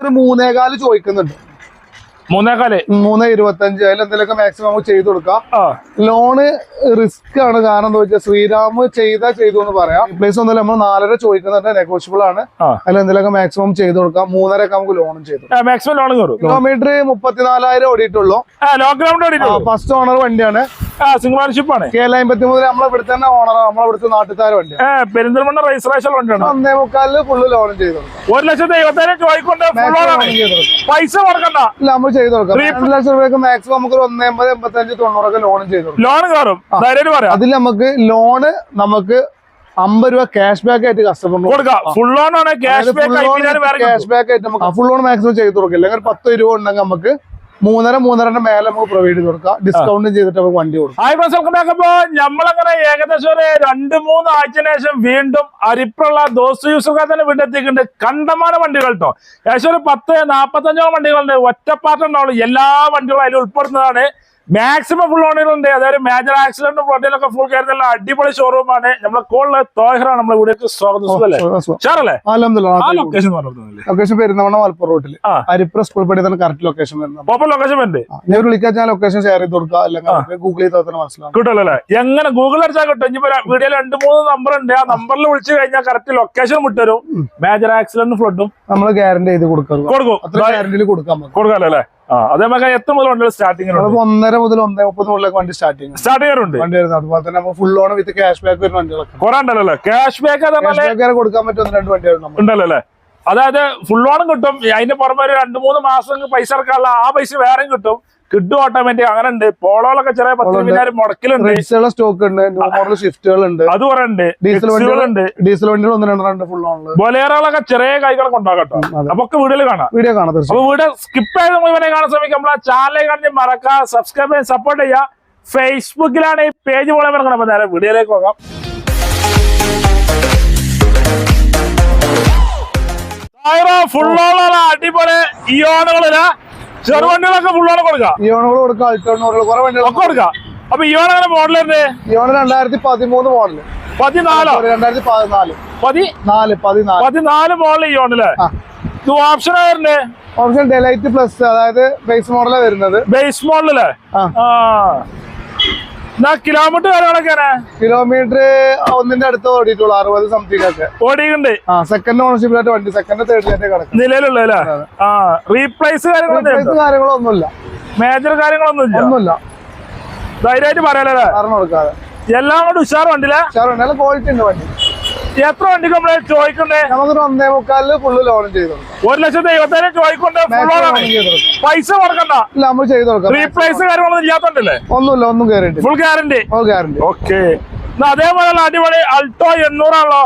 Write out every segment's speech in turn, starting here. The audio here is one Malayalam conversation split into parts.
ഒരു 3.25 ചോദിക്കുന്നുണ്ട്. 3.25 അതിൽ എന്തെങ്കിലുമൊക്കെ മാക്സിമം നമുക്ക് ചെയ്ത് കൊടുക്കാം. ലോണ് റിസ്ക് ആണ്. കാരണം എന്താ വെച്ചാൽ ശ്രീരാം ചെയ്തു എന്ന് പറയാം. പ്ലേസ് ഒന്നുമില്ല, നമ്മൾ 4.5 ചോദിക്കുന്നുണ്ട്, നെഗോഷ്യബിൾ ആണ്. അതിൽ എന്തെങ്കിലുമൊക്കെ മാക്സിമം ചെയ്ത് കൊടുക്കാം. 3.5 നമുക്ക് ലോണും ചെയ്തു. കിലോമീറ്റർ 34,000 ഓടിയിട്ടുള്ളൂ. ഫസ്റ്റ് ഓണർ വണ്ടിയാണ്. KL53 നമ്മളെ ഇവിടെ തന്നെ ഓണർ, നമ്മളെ ഇവിടുത്തെ നാട്ടുകാർ വണ്ടി. പെരിന്തൽമണ്ണ രജിസ്ട്രേഷൻ വണ്ടിയാണ്. 1.25 ഫുള്ള് ലോണും ചെയ്തു കൊടുക്കാം. പൈസ കൊടുക്കണ്ട, നമ്മൾ ചെയ്ത് കൊടുക്കാം. 2 ലക്ഷം രൂപയ്ക്ക് മാക്സിമം നമുക്ക് 1.80, 85, 90 ലോണും ചെയ്തു കൊടുക്കാം. ലോൺ കയറും. അതിൽ നമുക്ക് ലോണ് നമുക്ക് 50 രൂപ ക്യാഷ് ബാക്ക് ആയിട്ട് കസ്റ്റമറിന് കൊടുക്കാം. ഫുൾ ലോൺ ആണ്, ക്യാഷ് ബാക്ക് ആയിട്ട് നമുക്ക് ഫുൾ ലോൺ മാക്സിമം ചെയ്ത് കൊടുക്കില്ല. അല്ലെങ്കിൽ 10 രൂപ ഉണ്ടെങ്കിൽ നമുക്ക് 3.5 മേലെ നമുക്ക് പ്രൊവൈഡ് ചെയ്ത് കൊടുക്കാം. ഡിസ്കൗണ്ട് ചെയ്തിട്ട് നമുക്ക് വണ്ടി കൊടുക്കാം. നമ്മളങ്ങനെ ഏകദേശം ഒരു 2-3 ആഴ്ചന് ശേഷം വീണ്ടും അരിപ്പുള്ള ദോസ്ത് യൂസർക്കാർ തന്നെ വീണ്ടെത്തിക്കുന്നുണ്ട്. കണ്ടമാന വണ്ടികൾ കേട്ടോ. ഏകദേശം ഒരു 10-45 വണ്ടികളുണ്ട്. ഒറ്റപ്പാട്ടുണ്ടാവുള്ളൂ. എല്ലാ വണ്ടികളും അതിൽ ഉൾപ്പെടുന്നതാണ്. മാക്സിമം ഫുൾ ഓണറുണ്ട്. അതായത് മേജർ ആക്സിഡന്റ് ഫ്ലോട്ടിലൊക്കെ ഫുൾ കയറുന്ന അടിപൊളി ഷോറൂമാണ്. നമ്മളെ കോളില് തോഹറാണ് നമ്മളെ വീഡിയോക്ക് സ്വാഗതം. ലൊക്കേഷൻ പെരുന്നവണ്ണ മലപ്പുറം റോട്ടിൽ അരിപ്ര സ്കൂൾ പഠിക്കുന്ന കറക്റ്റ് ലൊക്കേഷൻ വരുന്നത്. ഞാൻ വിളിക്കാൻ ഞാൻ ലൊക്കേഷൻ ഷെയർ ചെയ്ത് കൊടുക്കാം. അല്ലെങ്കിൽ ഗൂഗിൾ ചെയ്താൽ തന്നെ മനസ്സിലാവും. കിട്ടുമല്ലേ? എങ്ങനെ ഗൂഗിൾ അടിച്ചാൽ കിട്ടും. ഇനിയിപ്പോ വീഡിയോയിൽ 2-3 നമ്പർ ഉണ്ട്. ആ നമ്പറിൽ വിളിച്ചു കഴിഞ്ഞാൽ കറക്റ്റ് ലൊക്കേഷൻ വിട്ടുതരും. മേജർ ആക്സിഡന്റ് ഫ്ലോട്ടും നമ്മൾ ഗ്യാരണ്ടി ചെയ്ത് കൊടുക്കും. ഗ്യാരണ്ടിയിൽ കൊടുക്കാമല്ലേ? അതേപോലെ എത്ര മുതൽ സ്റ്റാർട്ടിംഗ്? 1.5 മുതൽ 1.30 മുതലൊക്കെ വണ്ടി സ്റ്റാർട്ടിംഗ് ഉണ്ട്. അതുപോലെ തന്നെ ഫുൾ ലോൺ വിത്ത് ക്യാഷ് ബാക്ക് വരുന്ന വണ്ടികളൊക്കെ കുറെ ഉണ്ടല്ലോ. ക്യാഷ് ബാക്ക് കൊടുക്കാൻ പറ്റുന്ന 2 വണ്ടികളുണ്ട് ഉണ്ടല്ലോ. അതായത് ഫുൾ ലോണും കിട്ടും. അതിന് പുറമെ ഒരു 2-3 മാസം പൈസ ഇറക്കാനുള്ള ആ പൈസ വേറെയും കിട്ടും. കിട്ടും ഓട്ടോമാറ്റിക്. അങ്ങനെ ഉണ്ട്. പോളോളൊക്കെ ചെറിയ 10,000 മുടക്കിലുണ്ട്. സ്റ്റോക്ക് ഉണ്ട്. ന്യൂ മോഡൽ ഷിഫ്റ്റുകളുണ്ട്. അത് കുറെ ഉണ്ട്. ഡീസൽ വണ്ടികൾ 1-2 ഫുൾ ലോണില്. ബൊലേറോകളൊക്കെ ചെറിയ കൈകളൊക്കെ ഉണ്ടാകട്ടോ. അപ്പൊ വീഡിയോ കാണാം. അപ്പൊ വീഡിയോ സ്കിപ്പ് ചെയ്ത് മുഴുവനെ കാണാൻ ശ്രമിക്കും. നമ്മളെ ചാനൽ കാണി മറക്കുക, സബ്സ്ക്രൈബ് ചെയ്യാൻ, സപ്പോർട്ട് ചെയ്യുക. ഫേസ്ബുക്കിലാണ് ഈ പേജ് പോലെ നടക്കണം. അപ്പൊ നേരെ വീഡിയോയിലേക്ക് പോകാം. ഫുൾ ലോണുള്ള അടിപൊളി ഇയോണുകളില്ല. ചെറുവണ്ടികളൊക്കെ ഫുൾ ലോൺ കൊടുക്കാം. ഇയോണുകൾ കൊടുക്കാം. അൾട്ടോണുകൾ കുറെ വണ്ടികളൊക്കെ കൊടുക്കാം. അപ്പൊ ഇയോണ മോഡലുണ്ട്. Eon 2013 model. 14 മോഡൽ ഇയോണല്ലേ? ഓപ്ഷൻ ആയിരുന്നേ. ഓപ്ഷൻ ഡെലൈറ്റ് പ്ലസ്, അതായത് ബേസ് മോഡലാ വരുന്നത്. ബേസ് മോഡലല്ലേ? കിലോമീറ്റർ കാര്യങ്ങളൊക്കെയാണ്. കിലോമീറ്റർ 1ന്റെ അടുത്ത് ഓടിയിട്ടുള്ളൂ. 60 സംതിങ് ഒക്കെ ഓടിയിട്ടുണ്ട്. സെക്കൻഡ് ഓണർഷിപ്പിലായിട്ട് വണ്ടി. സെക്കൻഡ് തേർഡിലായിട്ട് കിടക്കും നിലവിലുള്ള. റീപ്ലേസ് കാര്യങ്ങളൊന്നുമില്ല. മേജർ കാര്യങ്ങളൊന്നുമില്ല. ധൈര്യമായിട്ട് പറയാലേ? പറഞ്ഞു കൊടുക്കാതെ എല്ലാം കൂടെ ഉഷാർ വണ്ടിയിലെ ക്വാളിറ്റി ഉണ്ട് വണ്ടി. എത്ര വണ്ടിക്ക് നമ്മള് ചോദിക്കണ്ടേ? നമുക്കൊരു 1.25 ഫുള്ള് ലോൺ ചെയ്തു കൊടുക്കാം. 1,70,000 ചോദിക്കണ്ടേ? പൈസ കൊടുക്കണ്ട, നമ്മൾ ചെയ്ത് കൊടുക്കാം. റീപ്ലേസ് കാര്യങ്ങളൊന്നും ഇല്ലാത്തോണ്ടല്ലേ? ഒന്നുമില്ല, ഒന്നും ഗ്യാരണ്ടി. Full guarantee. ഓക്കെ. അതേപോലെ അടിപൊളി അൾട്ടോ 800 ആണല്ലോ.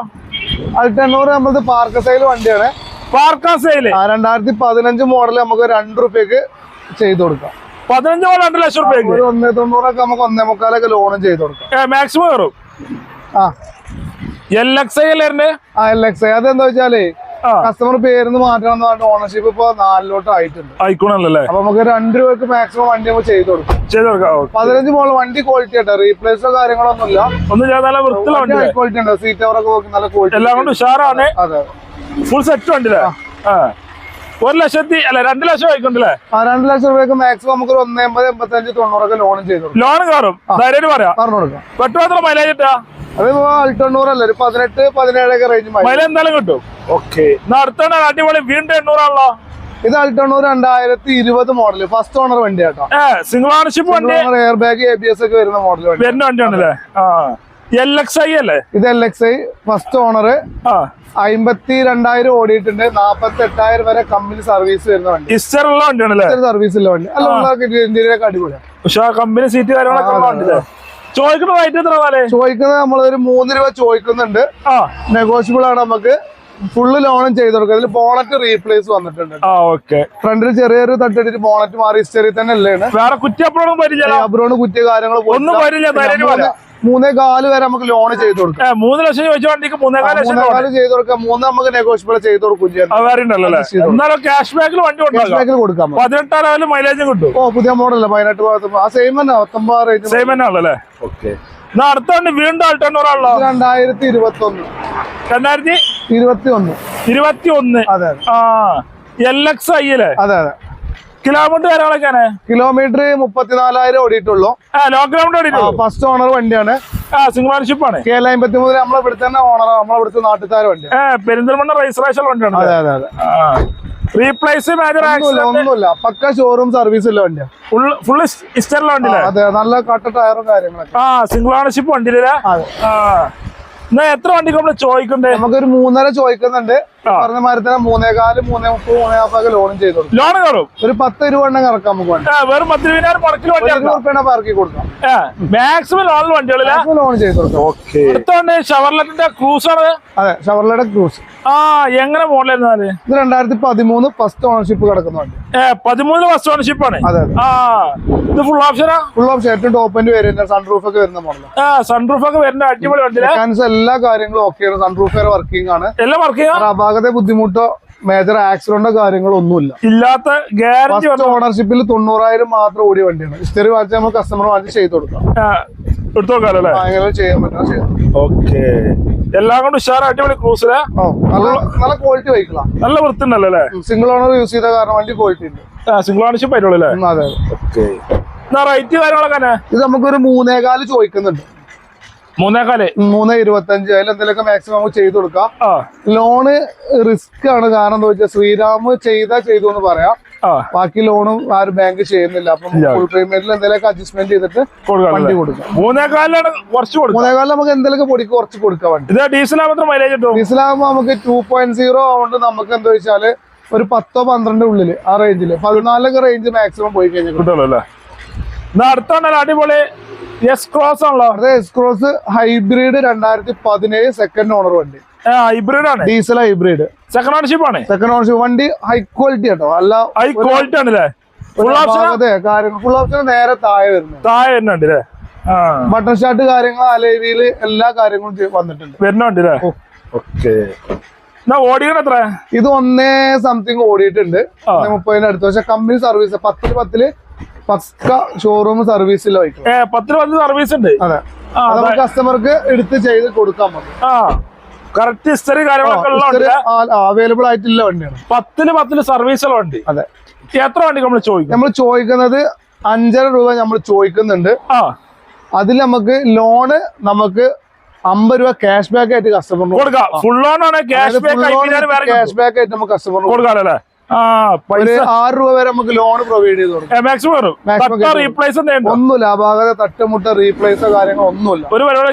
അൾട്ടോ 800 നമ്മളത് പാർക്ക് സെയിൽ വണ്ടിയാണ്. പാർക്ക് സെയില് 2015 മോഡൽ നമുക്ക് 2 രൂപയ്ക്ക് ചെയ്ത് കൊടുക്കാം. 15 മോഡൽ 2 ലക്ഷം രൂപയ്ക്ക് 1.90 നമുക്ക് 1.25 ലോണും ചെയ്ത് കൊടുക്കാം. മാക്സിമം കയറും. LXI അതെന്താ വെച്ചാല് കസ്റ്റമർ പേരിന്ന് മാറ്റണം. ഓണർഷിപ്പ് ഇപ്പൊ 4 ആയിട്ടുണ്ട്. ആയിക്കോണല്ലേ? അപ്പൊ നമുക്ക് 2 രൂപയ്ക്ക് മാക്സിമം വണ്ടി നമുക്ക് ചെയ്ത് കൊടുക്കാം. 15 മോഡൽ വണ്ടി ക്വാളിറ്റി ആയിട്ട് റീപ്ലേസോ കാര്യങ്ങളൊന്നുമില്ല. ക്വാളിറ്റി ഉണ്ട്. സീറ്റ് കവറൊക്കെ നോക്കി നല്ല ക്വാളിറ്റി. എല്ലാം കൊണ്ട് ഉഷാറാണ്. Full set വണ്ടിയില്ലേ? 1 ലക്ഷത്തി അല്ല 2 ലക്ഷം ആയിക്കൊണ്ടല്ലേ? 2 ലക്ഷം രൂപയ്ക്ക് മാക്സിമം നമുക്ക് 1.80, 85, 90 ലോണും ചെയ്ത് കൊടുക്കാം. ലോൺ കയറും. ധൈര്യം പറയാം. പറഞ്ഞു കൊടുക്കാം. പെട്രോൾ മൈലേജ് കിട്ടാ? അത് അൾട്ടോണ്ണൂറ് അല്ല, 18-17 റേഞ്ച് മൈലേജ് എന്തായാലും കിട്ടും. ഓക്കെ. അടുത്ത അടിപൊളി വീണ്ടും 800 ആണല്ലോ. ഇത് അൾട്ടോണ്ണൂർ 2020 മോഡല്. ഫസ്റ്റ് ഓണർ വണ്ടി കേട്ടോ. സിംഗിൾ ഓണർഷിപ്പ് വണ്ടി. എയർ ബാഗ്, ABS ഒക്കെ വരുന്ന മോഡൽ വരുന്ന വണ്ടിയാണല്ലേ? LXI അല്ലേ? ഇത് LXI ഫസ്റ്റ് ഓണർ. 52,000 ഓടിയിട്ടുണ്ട്. 48,000 വരെ കമ്പനി സർവീസ് വരുന്ന വണ്ടി. വണ്ടിയാണല്ലേ? സർവീസ് ഉള്ള വണ്ടി. അല്ല, ഇന്ത്യയിലൊക്കെ അടിപൊളിയാണ്. പക്ഷെ കമ്പനി സീറ്റ് കാര്യങ്ങളൊക്കെ ചോദിക്കുന്നത് നമ്മളൊരു 3 രൂപ ചോദിക്കുന്നുണ്ട്. നെഗോഷ്യബിൾ ആണ്. നമുക്ക് ഫുള്ള് ലോണും ചെയ്ത് കൊടുക്കാം. ഇതിൽ ബോണറ്റ് റീപ്ലേസ് വന്നിട്ടുണ്ട്. ഫ്രണ്ടിൽ ചെറിയൊരു തട്ടിട്ട് ബോണറ്റ് മാറി ഹിസ്റ്ററി തന്നെ അല്ലേ. വേറെ കുറ്റിയപ്പുറം കുറ്റിയ കാര്യങ്ങൾ 3.4 വരെ നമുക്ക് ലോൺ ചെയ്ത് കൊടുക്കാം. 3 ലക്ഷം ചോദിച്ച വണ്ടിക്ക് 3.4 ചെയ്ത് കൊടുക്കാം. 3 നമുക്ക് നെഗോഷ്യബിൾ ചെയ്ത് കൊടുക്കും. ക്യാഷ് ബാക്കിൽ വണ്ടി കൊടുക്കാം. 18,000 മൈലേജും കിട്ടും. പുതിയ മോഡലല്ല, 18 ആ സെയിം തന്നെ. 19 റേഞ്ച് സെയിം തന്നെ ആണല്ലേ? ഓക്കെ. അടുത്ത വണ്ടി വീണ്ടും അൾട്ടോണ്ണൂറാണല്ലോ. 2021. 2021. അതെ. LX അല്ലേ? അതെ അതെ. കിലോമീറ്റർ കാര്യങ്ങളൊക്കെയാണ്? കിലോമീറ്റർ 34,000 ഓടിയിട്ടുള്ളൂ. ലോ കിലോമീറ്റർ ഓടിയിട്ടുള്ളൂ. ഫസ്റ്റ് ഓണർ വണ്ടിയാണ്. സിംഗിൾ ഓണർഷിപ്പ് ആണ്. KL53 നമ്മളെ ഇവിടുത്തെ തന്നെ ഓണർ, നമ്മളെ ഇവിടുത്തെ നാട്ടുകാരെ വണ്ടി. പെരിന്തൽമണ്ണ രജിസ്ട്രേഷൻ വണ്ടിയാണ്. അതെ അതെ അതെ. റീപ്ലേസ് ഒന്നുമില്ല, പക്ക ഷോറൂം സർവീസ് ഉള്ള വണ്ടിയാണ്. ഫുള്ള് ഇസ്റ്ററുള്ള വണ്ടി. അതെ, നല്ല കട്ട ടയറും കാര്യങ്ങളൊക്കെ. സിംഗിൾ ഓണർഷിപ്പ് വണ്ടിയില്ല. എന്നാ എത്ര വണ്ടിക്ക് നമ്മള് ചോദിക്കണ്ടേ? നമുക്കൊരു 3.5 ചോദിക്കുന്നുണ്ട്. പറഞ്ഞ മാതിരി തന്നെ 3.4, 3.30, 3.40 ലോണും ചെയ്തു കൊടുക്കും. ലോൺ കയറും. ഒരു 10-20 എണ്ണം ഇറക്കാം നമുക്ക് വണ്ടി. വെറും 10,000 മുടക്കിൽ വണ്ടി പാർക്കി കൊടുക്കാം. മാക്സിമം ലോൺ വണ്ടികളില്ല ലോൺ ചെയ്ത് കൊടുക്കാം. അടുത്തോണ്ട് ഷവർലെറ്റിന്റെ ക്രൂസ് ആണ്. അതെ, ഷവർലെയുടെ ക്രൂസ്. എങ്ങനെ മോഡലായിരുന്നാല്? ഇത് 2013 ഫസ്റ്റ് ഓണർഷിപ്പ് കിടക്കുന്ന വണ്ടി. 13 ഫസ്റ്റ് ഓണർഷിപ്പ് ആണ്. അതെ. ഇത് ഫുൾ ഓപ്ഷനാ? ഫുൾ ഓപ്ഷൻ, ഏറ്റവും ടോപ്പ് എൻഡ് വരുന്ന സൺറൂഫ് ഒക്കെ വരുന്ന മോഡൽ. സൺറൂഫ് ഒക്കെ വരുന്ന അടിപൊളി വണ്ടി. എല്ലാ കാര്യങ്ങളും ഓക്കെയാണ്. സൺറൂഫ് വരെ വർക്കിംഗ് ആണ്. എല്ലാം വർക്കിംഗ്. അപാകത ബുദ്ധിമുട്ടോ മേജർ ആക്സിഡന്റോ കാര്യങ്ങളോ ഒന്നുമില്ല. ഇല്ലാത്ത ഗ്യാരണ്ടി. ഓണർഷിപ്പിൽ 90,000 മാത്രം ഓടിയ വണ്ടിയാണ്. ഹിസ്റ്ററി വാങ്ങിച്ച് നമ്മൾ കസ്റ്റമർ വാങ്ങിച്ച് ചെയ്ത് കൊടുക്കാം. എടുത്തോക്കാലോ ചെയ്യാൻ പറ്റും. ഓക്കെ, എല്ലാം കൊണ്ട് ഉഷാർ അടിപൊളി ക്രൂസില്. നല്ല ക്വാളിറ്റി വെഹിക്കിളാ. നല്ല വൃത്തിണ്ടല്ലോ അല്ലേ? സിംഗിൾ ഓണർ യൂസ് ചെയ്ത കാരണം വണ്ടി ക്വാളിറ്റി ഉണ്ട്. സിംഗിൾ ഓണർഷിപ്പ് ആയിട്ടുള്ളൂ അല്ലേ? അതെ. റേറ്റ് കാര്യങ്ങളൊക്കെ ഇത് നമുക്കൊരു 3.4 ചോദിക്കുന്നുണ്ട്. 3.4, 3.25 അതിൽ എന്തെങ്കിലുമൊക്കെ മാക്സിമം നമുക്ക് ചെയ്ത് കൊടുക്കാം. ലോണ് റിസ്ക് ആണ്. കാരണം എന്താ വെച്ചാൽ ശ്രീരാം ചെയ്തു എന്ന് പറയാം. ബാക്കി ലോണും ആരും ബാങ്ക് ചെയ്യുന്നില്ല. അപ്പം ഫുൾ പേയ്മെന്റിൽ എന്തെങ്കിലുമൊക്കെ അഡ്ജസ്റ്റ്മെന്റ് ചെയ്തിട്ട് വണ്ടി കൊടുക്കാം. 3.4 നമുക്ക് എന്തെങ്കിലുമൊക്കെ പൊടിക്ക് കുറച്ച് കൊടുക്കാം വണ്ടി. ഡീസലാകുമ്പോൾ മൈലേജ് കിട്ടും. ഡീസലാകുമ്പോൾ നമുക്ക് 2.0 ആവുകൊണ്ട് നമുക്ക് എന്താ വെച്ചാല് ഒരു 10-12 ഉള്ളില് ആ റേഞ്ചില് 14 റേഞ്ച് മാക്സിമം പോയി കഴിഞ്ഞാൽ കിട്ടുമല്ലോ. അടുത്താണല്ലോ അടിപൊളി എസ് ക്രോസ് ആണല്ലോ. S Cross hybrid 2017 second owner വണ്ടി. ഹൈബ്രിഡ് ആണ്, ഡീസൽ ഹൈബ്രിഡ്. സെക്കൻഡ് ഓണർഷിപ്പ് ആണ്. സെക്കൻഡ് ഓണർഷിപ്പ് വണ്ടി ഹൈ ക്വാളിറ്റി കേട്ടോ. അല്ല, ഹൈ ക്വാളിറ്റി ആണല്ലേ? ഫുൾ ഓപ്ഷൻ നേരെ താഴെ വരുന്നുണ്ട്. ബട്ടൺ സ്റ്റാർട്ട് കാര്യങ്ങൾ, അലൈവിയില് എല്ലാ കാര്യങ്ങളും വരുന്നുണ്ട്. ഓടിക്കണ എത്ര? ഇത് 1 സംതിങ് ഓടിയിട്ടുണ്ട്. 30 അടുത്ത്. പക്ഷെ കമ്പനി സർവീസ് 10-10 പക്ക ഷോറൂം സർവീസിൽ വയ്ക്കും. 10 സർവീസ് ഉണ്ട്. അതെ, നമുക്ക് കസ്റ്റമർക്ക് എടുത്ത് ചെയ്ത് കൊടുക്കാൻ പറ്റും. കറക്റ്റ് ഹിസ്റ്ററി കാര്യങ്ങളൊക്കെ അവൈലബിൾ ആയിട്ടുള്ള വണ്ടിയാണ്. 10 സർവീസുള്ള വണ്ടി. അതെ. എത്ര വണ്ടി നമ്മൾ ചോദിക്കും? നമ്മൾ ചോദിക്കുന്നത് 5.5 രൂപ നമ്മൾ ചോദിക്കുന്നുണ്ട്. അതിൽ നമുക്ക് ലോണ് നമുക്ക് 50 രൂപ ക്യാഷ് ബാക്ക് ആയിട്ട് കസ്റ്റമറിന് കൊടുക്കാം. ഫുൾ ലോൺ ആണ്, ക്യാഷ് ബാക്ക് ആയിട്ട് നമുക്ക് കസ്റ്റമറിന് കൊടുക്കാം. 6 രൂപ വരെ നമുക്ക് ലോൺ പ്രൊവൈഡ് ചെയ്ത് കൊടുക്കാം. ഒന്നുമില്ല, അപാകത തട്ടുമുട്ട റീപ്ലേസോ കാര്യങ്ങളോ ഒന്നുമില്ല.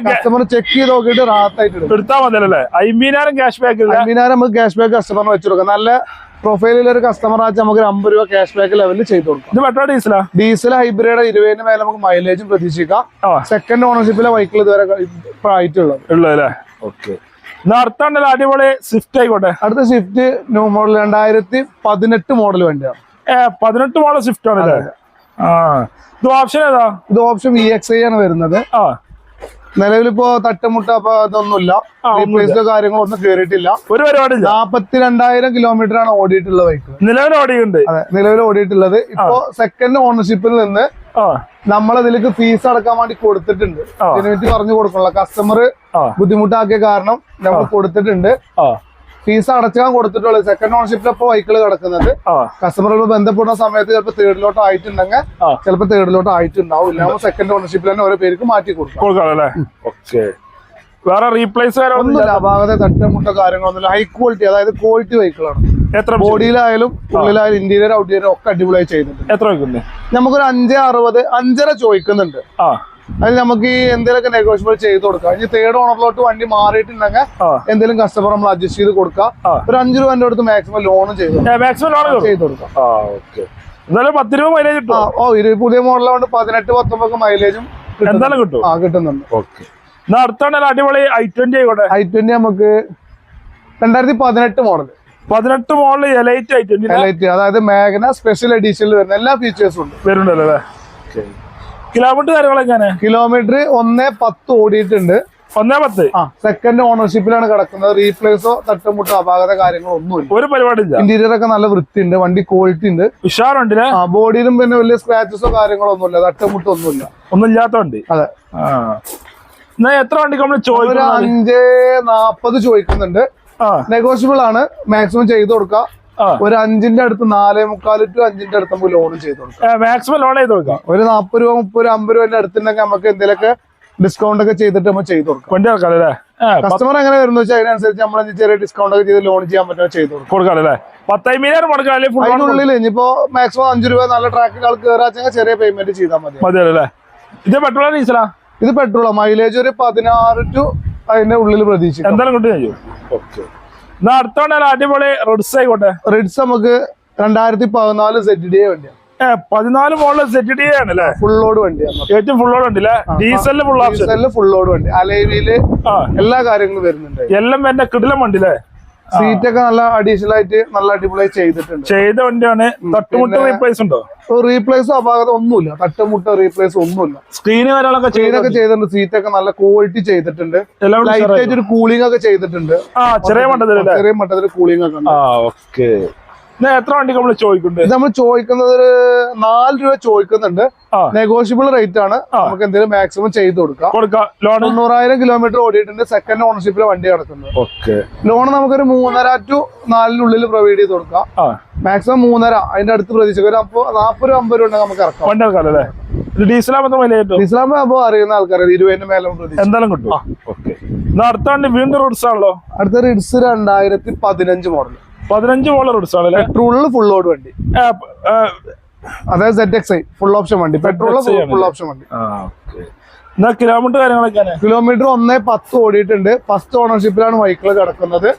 കസ്റ്റമർ ചെക്ക് ചെയ്ത് നോക്കിയിട്ട് റാത്തായിട്ട് എടുത്താൽ മതിയല്ലേ? 50,000 ക്യാഷ് ബാക്ക്. 50,000 നമുക്ക് ക്യാഷ് ബാക്ക് കസ്റ്റമറിന് വെച്ച് കൊടുക്കാം. നല്ല പ്രൊഫൈലിൽ ഒരു കസ്റ്റമർ ആച്ച് നമുക്ക് 50 രൂപ ക്യാഷ് ബാക്ക് ലെവലിൽ ചെയ്ത് കൊടുക്കാം. ഡീസൽ ഹൈബ്രിഡ് 20 മേലെ നമുക്ക് മൈലേജും പ്രതീക്ഷിക്കാം. സെക്കൻഡ് ഓണർഷിപ്പിലെ വെഹിക്കിൾ ഇതുവരെ ആയിട്ടുള്ളത്. അടുത്താണല്ലോ അടിപൊളി സ്വിഫ്റ്റ് ആയിക്കോട്ടെ. അടുത്ത സ്വിഫ്റ്റ് ന്യൂ മോഡൽ 2018 മോഡൽ വണ്ടിയാണ്. 18 മോഡൽ സ്വിഫ്റ്റ് ആണല്ലേ? ഇത് ഓപ്ഷൻ ഏതാ? ഇത് ഓപ്ഷൻ VXi ആണ് വരുന്നത്. നിലവിലിപ്പോ തട്ടുമുട്ട ഇതൊന്നുമില്ല, റീപ്ലേസോ കാര്യങ്ങളൊന്നും കേറിയിട്ടില്ല. ഒരു പരിപാടി. 42,000 കിലോമീറ്റർ ആണ് ഓടിയിട്ടുള്ള വെഹിക്കിൾ. നിലവിൽ ഓടിയുണ്ട്. അതെ, നിലവിൽ ഓടിയിട്ടുള്ളത്. ഇപ്പോ സെക്കൻഡ് ഓണർഷിപ്പിൽ നിന്ന് നമ്മളതിലേക്ക് ഫീസ് അടക്കാൻ വേണ്ടി കൊടുത്തിട്ടുണ്ട്. ജനുവിറ്റി പറഞ്ഞു കൊടുക്കണല്ലോ. കസ്റ്റമർ ബുദ്ധിമുട്ടാക്കിയ കാരണം നമ്മൾ കൊടുത്തിട്ടുണ്ട്. ഫീസ് അടച്ചാൻ കൊടുത്തിട്ടുള്ളത്. സെക്കൻഡ് ഓണർഷിപ്പിൽ ഇപ്പോൾ വെഹിക്കിൾ കിടക്കുന്നത്. കസ്റ്റമറുകൾ ബന്ധപ്പെടുന്ന സമയത്ത് ചിലപ്പോൾ തേർഡിലോട്ട് ആയിട്ടുണ്ടെങ്കിൽ ചിലപ്പോൾ തേർഡിലോട്ട് ആയിട്ടുണ്ടാവും. ഇല്ല, സെക്കൻഡ് ഓണർഷിപ്പിൽ തന്നെ ഓരോ പേർക്ക് മാറ്റി കൊടുക്കാം. വേറെ റീപ്ലേസ് ഒന്നുമില്ല, അപാകത തട്ടുമുട്ട കാര്യങ്ങളൊന്നുമില്ല. ഹൈ ക്വാളിറ്റി, അതായത് ക്വാളിറ്റി വെഹിക്കിളാണ്. എത്ര ബോഡിയിലായാലും ഉള്ളിലായാലും ഇന്റീരിയർ ഔട്ടീരിയർ ഒക്കെ അടിപൊളിയായി ചെയ്യുന്നുണ്ട്. എത്ര വയ്ക്കുന്നത്? നമുക്കൊരു 5.60, 5.5 ചോദിക്കുന്നുണ്ട്. അതിൽ നമുക്ക് ഈ എന്തെങ്കിലുമൊക്കെ നെഗോഷ്യബിൾ ചെയ്ത് കൊടുക്കാം. ഇനി തേർഡ് ഓണറിലോട്ട് വണ്ടി മാറിയിട്ടുണ്ടെങ്കിൽ എന്തെങ്കിലും കസ്റ്റമർ നമ്മൾ അഡ്ജസ്റ്റ് ചെയ്ത് കൊടുക്കാം. ഒരു 5 രൂപ അടുത്ത് മാക്സിമം ലോണും ചെയ്ത് കൊടുക്കാം. 10 രൂപ മൈലേജ് കിട്ടും. പുതിയ മോഡലാണ്ട് 18-19 മൈലേജും കിട്ടുന്നുണ്ട്. അടുത്താണ് അടിപൊളി i20 ആയിക്കോട്ടെ. i20 നമുക്ക് 2018 മോഡൽ. 18 മോഡൽ എലൈറ്റ് i20, അതായത് മാഗ്ന സ്പെഷ്യൽ എഡിഷനിൽ വരുന്ന എല്ലാ ഫീച്ചേഴ്സും ഉണ്ട്. വരുന്നുണ്ടല്ലേ? കിലോമീറ്റർ കാര്യങ്ങളൊക്കെ? കിലോമീറ്റർ 1.10 ഓടിയിട്ടുണ്ട്. 1.10. സെക്കൻഡ് ഓണർഷിപ്പിലാണ് കിടക്കുന്നത്. റീപ്ലേസോ തട്ടുമുട്ടോ അപാകത കാര്യങ്ങളോ ഒന്നുമില്ല. ഒരു പരിപാടി. ഇന്റീരിയർ ഒക്കെ നല്ല വൃത്തിയുണ്ട്. വണ്ടി ക്വാളിറ്റി ഉണ്ട്, ഉഷാറുണ്ട്. ബോഡിയിലും പിന്നെ വലിയ സ്ക്രാച്ചസോ കാര്യങ്ങളോ ഒന്നുമില്ല, തട്ടുമുട്ടോ ഒന്നുമില്ല. ഒന്നും ഇല്ലാത്ത വണ്ടി. അതെ. എത്ര വണ്ടിക്ക് നമ്മൾ ചോദിക്കുന്നത്? 5.40 ചോദിക്കുന്നുണ്ട്. നെഗോഷ്യബിൾ ആണ്, മാക്സിമം ചെയ്ത് കൊടുക്കാം. ഒരു 5ന്റെ അടുത്ത് 4.25 to 5ന്റെ അടുത്ത് നമുക്ക് ലോൺ ചെയ്ത് കൊടുക്കാം. മാക്സിമം ലോൺ ചെയ്ത് കൊടുക്കാം. ഒരു 40 രൂപ 30 രൂപ 50 രൂപന്റെ അടുത്തുണ്ടെങ്കിൽ നമുക്ക് എന്തെങ്കിലുമൊക്കെ ഡിസ്കൗണ്ട് ഒക്കെ ചെയ്തിട്ട് നമ്മൾ ചെയ്ത് കൊടുക്കാം. വണ്ടി ഇറക്കാം അല്ലേ? കസ്റ്റമർ എങ്ങനെ വരുന്ന വെച്ചാൽ അതിനനുസരിച്ച് നമ്മൾ ചെറിയ ഡിസ്കൗണ്ട് ഒക്കെ ചെയ്ത് ലോൺ ചെയ്യാൻ പറ്റുമോ ചെയ്ത് കൊടുക്കാം അല്ലേ? 10,000 മുടക്കാം. അതിനുള്ളിൽ ഇനിയിപ്പോ മാക്സിമം 5 രൂപ നല്ല ട്രാക്കിൽ ആൾ കയറാച്ചെങ്കിൽ ചെറിയ പേയ്മെന്റ് ചെയ്താൽ മതി അല്ലേ? ഇത് പെട്രോൾ ഡീസലാ? ഇത് പെട്രോളാ. മൈലേജ് ഒരു 16 to അതിന്റെ ഉള്ളിൽ പ്രതീക്ഷിക്കും. എന്തായാലും കിട്ടും ചെയ്യും. അടുത്തോണ്ട് അടിപൊളി റിഡ്സ് ആയിക്കോട്ടെ. റിഡ്സ് നമുക്ക് 2014 ZDA വണ്ടിയാണ്. 14 മോഡൽ ZDA ആണ് അല്ലേ? ഫുൾ ലോഡ് വണ്ടിയാണ്. ഏറ്റവും ഫുൾ ലോഡ് ഉണ്ട് അല്ലേ? ഡീസലില് ഫുൾ ലോഡ് വണ്ടി. അലൈവില് എല്ലാ കാര്യങ്ങളും വരുന്നുണ്ട്. എല്ലാം എന്റെ കിടിലം വണ്ടി അല്ലേ? സീറ്റ് ഒക്കെ നല്ല അഡീഷണൽ ആയിട്ട് നല്ല അടിപൊളിയായി ചെയ്തിട്ടുണ്ട്. ചെയ്ത വണ്ടിയാണ്. തട്ടുമുട്ട് റീപ്ലേസ് ഉണ്ടോ? റീപ്ലേസ് അപാകത ഒന്നുമില്ല. തട്ടുമുട്ട റീപ്ലേസ് ഒന്നുമില്ല. സ്ക്രീന് കാര്യങ്ങളൊക്കെ ചെയ്തിട്ടുണ്ട്. സീറ്റ് ഒക്കെ നല്ല ക്വാളിറ്റി ചെയ്തിട്ടുണ്ട്. ലൈറ്റ് ആയിട്ട് ഒരു കൂളിംഗ് ഒക്കെ ചെയ്തിട്ടുണ്ട്. ചെറിയ മട്ടത്തിൽ കൂളിംഗ് ഒക്കെ ഉണ്ട്. എത്ര വണ്ടി നമ്മൾ ചോദിക്കുന്നുണ്ട്? നമ്മൾ ചോദിക്കുന്നത് ഒരു 4 രൂപ ചോദിക്കുന്നുണ്ട്. നെഗോഷ്യബിൾ റേറ്റ് ആണ്. നമുക്ക് എന്തെങ്കിലും മാക്സിമം ചെയ്ത് കൊടുക്കാം. 90,000 കിലോമീറ്റർ ഓടിയിട്ടുണ്ട്. സെക്കൻഡ് ഓണർഷിപ്പിലെ വണ്ടി കിടക്കുന്നത്. ലോൺ നമുക്കൊരു 3.5 to 4 പ്രൊവൈഡ് ചെയ്ത് കൊടുക്കാം. മാക്സിമം 3.5 അതിന്റെ അടുത്ത് പ്രതീക്ഷിക്കും. ഒരു 40 രൂപ 50 രൂപ ഉണ്ടെങ്കിൽ നമുക്ക് ഇറക്കാം. ഡീസലാകുമ്പോ അറിയുന്ന ആൾക്കാർ 20 മേലെ എന്തായാലും കിട്ടും. അടുത്ത വണ്ടി വീണ്ടും റിഡ്സ് ആണല്ലോ. അടുത്ത റിഡ്സ് 2015 മോഡൽ. 15 മോഡൽ റിഡ്സ് ആണ്. പെട്രോളില് ഫുൾ ലോഡ് വണ്ടി. അതായത് ZXi ഫുൾ ഓപ്ഷൻ വണ്ടി. പെട്രോളില് ഫുൾ ഓപ്ഷൻ വണ്ടി. കിലോമീറ്റർ കാര്യങ്ങളൊക്കെ കിലോമീറ്റർ 1.10 ഓടിയിട്ടുണ്ട്. ഫസ്റ്റ് ഓണർഷിപ്പിലാണ് വെഹിക്കിൾ കിടക്കുന്നത്.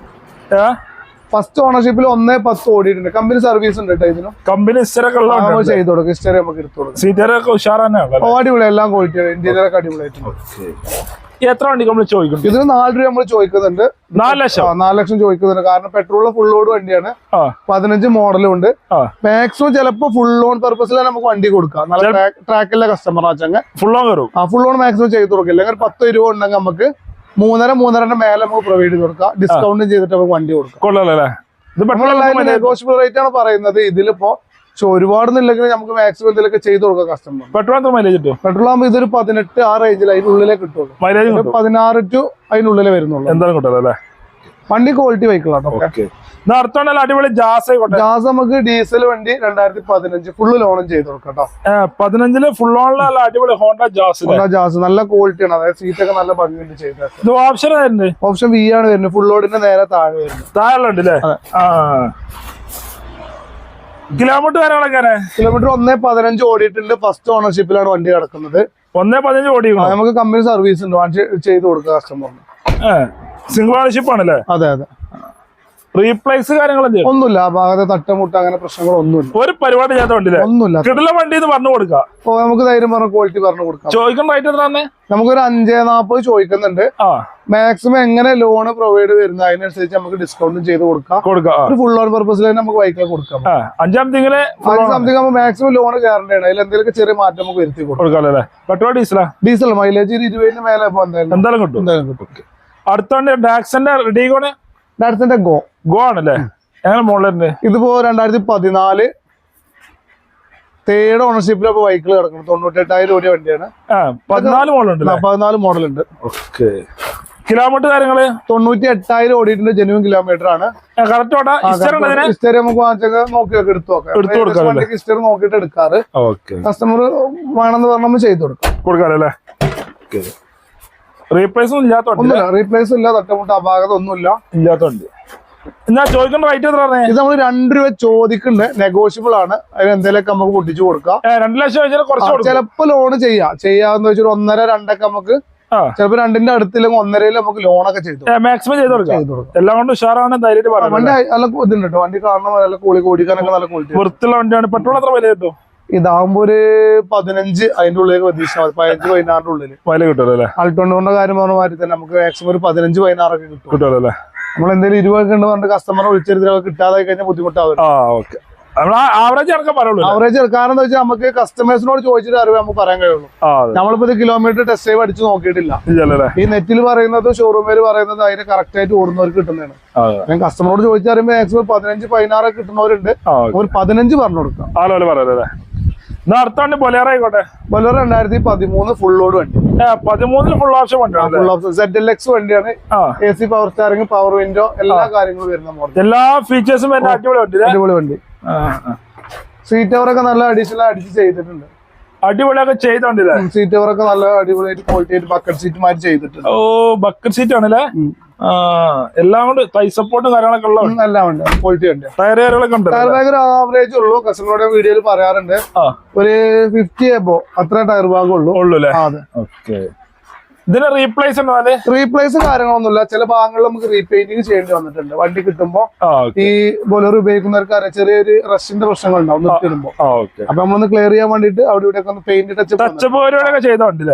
ഫസ്റ്റ് ഓണർഷിപ്പിൽ 1.10 ഓടിയിട്ടുണ്ട്. കമ്പനി സർവീസ് ഉണ്ട് കേട്ടോ. ഇതിനും കമ്പനി ചെയ്ത് കൊടുക്കും. ഹിസ്റ്ററി നമുക്ക് എടുത്തു കൊടുക്കും. സീറ്ററൊക്കെ ഉഷാറാണ്. അടിപൊളി എല്ലാം ക്വാളിറ്റി. ഇന്റീരിയർ ഒക്കെ അടിപൊളിയായിട്ടുണ്ട്. എത്ര വണ്ടി നമ്മൾ ചോദിക്കും? ഇതിന് 4 രൂപ നമ്മൾ ചോദിക്കുന്നുണ്ട്. 4 ലക്ഷം ചോദിക്കുന്നുണ്ട്. കാരണം പെട്രോളിലെ ഫുൾ ലോഡ് വണ്ടിയാണ്. 15 മോഡലും ഉണ്ട്. മാക്സിമം ചിലപ്പോ ഫുൾ ലോൺ പർപ്പസിലാണ് നമുക്ക് വണ്ടി കൊടുക്കാം. നല്ല ട്രാക്കിലെ കസ്റ്റമർ ആച്ചെങ്കിൽ ഫുൾ ലോൺ കയറും. ഫുൾ ലോൺ മാക്സിമം ചെയ്ത് കൊടുക്കില്ല. അല്ലെങ്കിൽ 10 രൂപ ഉണ്ടെങ്കിൽ നമുക്ക് 3.5 മേലെ നമുക്ക് പ്രൊവൈഡ് ചെയ്ത് കൊടുക്കാം. ഡിസ്കൗണ്ട് ചെയ്തിട്ട് നമുക്ക് വണ്ടി കൊടുക്കാം. നെഗോഷ്യബിൾ റേറ്റ് ആണ് പറയുന്നത്. ഇതിലിപ്പോ ഒരുപാടൊന്നുമില്ലെങ്കിൽ നമുക്ക് മാക്സിമം ഇതിലൊക്കെ ചെയ്ത് കൊടുക്കാം കസ്റ്റമർ. പെട്രോൾ മൈലേജ് കിട്ടും. പെട്രോൾ ആകുമ്പോൾ ഇതൊരു 18 ആ റേഞ്ചിൽ അതിനുള്ളിലേ കിട്ടുള്ളൂ. 16 to അതിനുള്ളിലേ വരുന്നുള്ളൂ. എന്തായാലും കിട്ടുമല്ലോ. വണ്ടി ക്വാളിറ്റി വെഹിക്കിളാണ്. അടിപൊളി ജാസ് നമുക്ക് ഡീസൽ വണ്ടി 2015 ഫുള്ള് ലോണും ചെയ്ത് കൊടുക്കാം. 15 ഫുൾ ലോണിലുള്ള അടിപൊളി ഹോണ്ട ജാസ് നല്ല ക്വാളിറ്റിയാണ്. അതായത് സീറ്റ് ഒക്കെ നല്ല ഭംഗിയുണ്ട് ചെയ്തത്. ഓപ്ഷൻ V ആണ് വരുന്നത്. ഫുൾ ലോഡിന്റെ നേരെ താഴെ വരുന്നത്. താഴെ കിലോമീറ്റർ കിലോമീറ്റർ 1.15 ഓടിയിട്ടുണ്ട്. ഫസ്റ്റ് ഓണർഷിപ്പിലാണ് വണ്ടി കിടക്കുന്നത്. 1.15 ഓടി. നമുക്ക് കമ്പനി സർവീസ് ഉണ്ട്. വണ്ടി ചെയ്ത് കൊടുക്കുക കസ്റ്റമറിന്. സിംഗിൾ ഓണർഷിപ്പ് ആണല്ലേ? അതെ. റീപ്ലേസ് കാര്യങ്ങൾ ഒന്നുമില്ല. ആ ഭാഗത്ത് തട്ടമുട്ട അങ്ങനെ പ്രശ്നങ്ങളൊന്നുമില്ല. ഒരു പരിപാടി ചെയ്യാത്ത വണ്ടി ഒന്നുമില്ല. കിടില വണ്ടി പറഞ്ഞു കൊടുക്കാം. നമുക്ക് ധൈര്യം പറഞ്ഞ ക്വാളിറ്റി പറഞ്ഞു കൊടുക്കാം. ചോദിക്കുന്ന റേറ്റ് എത്ര? നമുക്കൊരു 5.40 ചോദിക്കുന്നുണ്ട്. മാക്സിമം എങ്ങനെ ലോൺ പ്രൊവൈഡ് വരുന്ന അതിനനുസരിച്ച് നമുക്ക് ഡിസ്കൗണ്ടും ചെയ്ത് കൊടുക്കാം. ഫുൾ ലോൺ പർപ്പസിൽ നമുക്ക് വെഹിക്കിൾ കൊടുക്കാം. 5 സംതിങ് ആകുമ്പോൾ മാക്സിമം ലോൺ ഗ്യാരണ്ടിയാണ്. അതിൽ എന്തെങ്കിലും ചെറിയ മാറ്റം നമുക്ക് വരുത്തി കൊടുക്കാം. പെട്രോൾ ഡീസൽ മൈലേജ് 20 മേലെ എന്തായാലും കിട്ടും. അടുത്ത ഡാക്സന്റെ റെഡിഗോണ്. ഡാക്സന്റെ ഗോ ആണല്ലേ? എങ്ങനെ മോഡലുണ്ട്? ഇതിപ്പോ 2014 തേർഡ് ഓണർഷിപ്പിൽ വെഹിക്കിൾ കിടക്കണം. 98,000 രൂപ വണ്ടിയാണ്. 14 മോഡലുണ്ട്. കിലോമീറ്റർ കാര്യങ്ങള് 98,000 ഓടിയിട്ടുണ്ട്. ജെന്യൂൻ കിലോമീറ്റർ ആണ്. ഹിസ്റ്ററി നമുക്ക് വാങ്ങിച്ചൊക്കെ നോക്കിയൊക്കെ എടുത്തു നോക്കാം. ഹിസ്റ്ററി നോക്കിയിട്ട് എടുക്കാറ്. കസ്റ്റമർ വേണമെന്ന് പറഞ്ഞാൽ നമ്മൾ ചെയ്ത് കൊടുക്കാറല്ലേ? റീപ്ലേസ് റീപ്ലേസ് ഇല്ല. തട്ടമുട്ട അപാകത ഒന്നുമില്ല. ഇല്ലാത്തോണ്ട് ചോദിക്കുന്ന റേറ്റ് എത്ര? ഇത് നമ്മൾ 2 രൂപ ചോദിക്കുന്നുണ്ട്. നെഗോഷ്യബിൾ ആണ്. അതിന് എന്തെങ്കിലുമൊക്കെ നമുക്ക് പൊട്ടിച്ചു കൊടുക്കാം. 2 ലക്ഷം ചിലപ്പോ ലോൺ ചെയ്യാന്ന് വെച്ചാൽ 1.5-2 നമുക്ക് ചിലപ്പോ 2ന്റെ അടുത്തില്ലെങ്കിൽ 1.5 നമുക്ക് ലോണൊക്കെ ചെയ്തു മാക്സിമം ചെയ്ത് കൊടുക്കാം. എല്ലാം കൊണ്ട് ഉഷാറാണ്. വണ്ടി നല്ല ഇതുണ്ട്. വണ്ടി കാണുന്ന നല്ല ഓടിക്കാനൊക്കെ നല്ല ക്വാളിറ്റി വൃത്തിയുള്ള വണ്ടിയാണ്. പെട്രോൾ എത്ര വില കിട്ടും? ഇതാകുമ്പോ ഒരു 15 അതിന്റെ ഉള്ളിലേക്ക് പ്രതീക്ഷിച്ചാൽ മതി. 15-16 ഉള്ളിൽ വില കിട്ടുമല്ലോ. ആൾട്ടോണിന്റെ കാര്യം പറഞ്ഞ മാതിരി തന്നെ നമുക്ക് മാക്സിമം ഒരു 15-16 ഒക്കെ കിട്ടുമല്ലോ. നമ്മൾ എന്തെങ്കിലും 20 ഉണ്ട് പറഞ്ഞിട്ട് കസ്റ്റമറെ വിളിച്ചെടുത്ത് കിട്ടാതെ കഴിഞ്ഞാൽ ബുദ്ധിമുട്ടാവും. ആവറേജ് കാരണം എന്താ വെച്ചാൽ നമുക്ക് കസ്റ്റമേഴ്സിനോട് ചോദിച്ചിട്ട് അറിവ് നമുക്ക് പറയാൻ കഴിയുള്ളൂ. നമ്മളിപ്പോ ഇത് കിലോമീറ്റർ ടെസ്റ്റ് ഡ്രൈവ് അടിച്ച് നോക്കിയിട്ടില്ല. ഈ നെറ്റിൽ പറയുന്നത് ഷോറൂമിൽ പറയുന്നത് അതിന് കറക്റ്റ് ആയിട്ട് ഓടുന്നവർക്ക് കിട്ടുന്നതാണ്. ഞാൻ കസ്റ്റമറോട് ചോദിച്ചറിയുമ്പോൾ മാക്സിമം 15-16 കിട്ടുന്നവരുണ്ട്. ഒരു 15 പറഞ്ഞു കൊടുക്കാം. എന്നാ അടുത്ത വണ്ടി ബൊലേറോ ആയിക്കോട്ടെ. ബൊലേറോ 2013 ഫുൾ ലോഡ് വണ്ടി. 13 ഫുൾ ഓപ്ഷൻ വണ്ടിയാണ്. ഫുൾ ഓപ്ഷൻ ZLX വണ്ടിയാണ്. AC power starring, power window, എല്ലാ കാര്യങ്ങളും വരുന്ന മോഡൽ. എല്ലാ ഫീച്ചേഴ്സും വരുന്ന അടിപൊളി വണ്ടി. അടിപൊളി വണ്ടി. സീറ്റ് കവറൊക്കെ നല്ല അഡീഷണൽ അടിച്ച് ചെയ്തിട്ടുണ്ട്. അടിപൊളിയൊക്കെ ചെയ്തോണ്ടില്ലേ? സീറ്റ് കവറൊക്കെ നല്ല അടിപൊളിയായിട്ട് ക്വാളിറ്റി ആയിട്ട് ബക്കറ്റ് സീറ്റ് മാറ്റി ചെയ്തിട്ടുണ്ട്. ഓ, ബക്കറ്റ് സീറ്റ് ആണല്ലേ? എല്ലാം കൊണ്ട് തൈ സപ്പോർട്ടും കാര്യങ്ങളൊക്കെ ഉള്ള എല്ലാം ഉണ്ട്. ക്വാളിറ്റി ഉണ്ട്. ടയറുകളൊക്കെ ഉണ്ട്. ടയർ ബാഗ് ആവറേജ് ഉള്ളൂ. കസ്റ്റമറുടെ വീഡിയോയിൽ പറയാറുണ്ട് ഒരു 50 എബോ അത്ര ടയർ ബാഗ് ഉള്ളൂ. അതെ. ഓക്കെ. ഇതിന് റീപ്ലേസ് കാര്യങ്ങളൊന്നുമില്ല. ചില ഭാഗങ്ങളിൽ നമുക്ക് റീപെയിന്റിങ് ചെയ്യേണ്ടി വന്നിട്ടുണ്ട്. വണ്ടി കിട്ടുമ്പോ ഈ ബൊലേറോ ഉപയോഗിക്കുന്നവർക്ക് അറിയാം ചെറിയൊരു റഷിന്റെ പ്രശ്നങ്ങൾ ഉണ്ടാവും നിർത്തിടുമ്പോ. അപ്പൊ നമ്മളൊന്ന് ക്ലിയർ ചെയ്യാൻ വേണ്ടിട്ട് അവിടെ ഇവിടെ ഒന്ന് പെയിന്റ് ടച്ച്.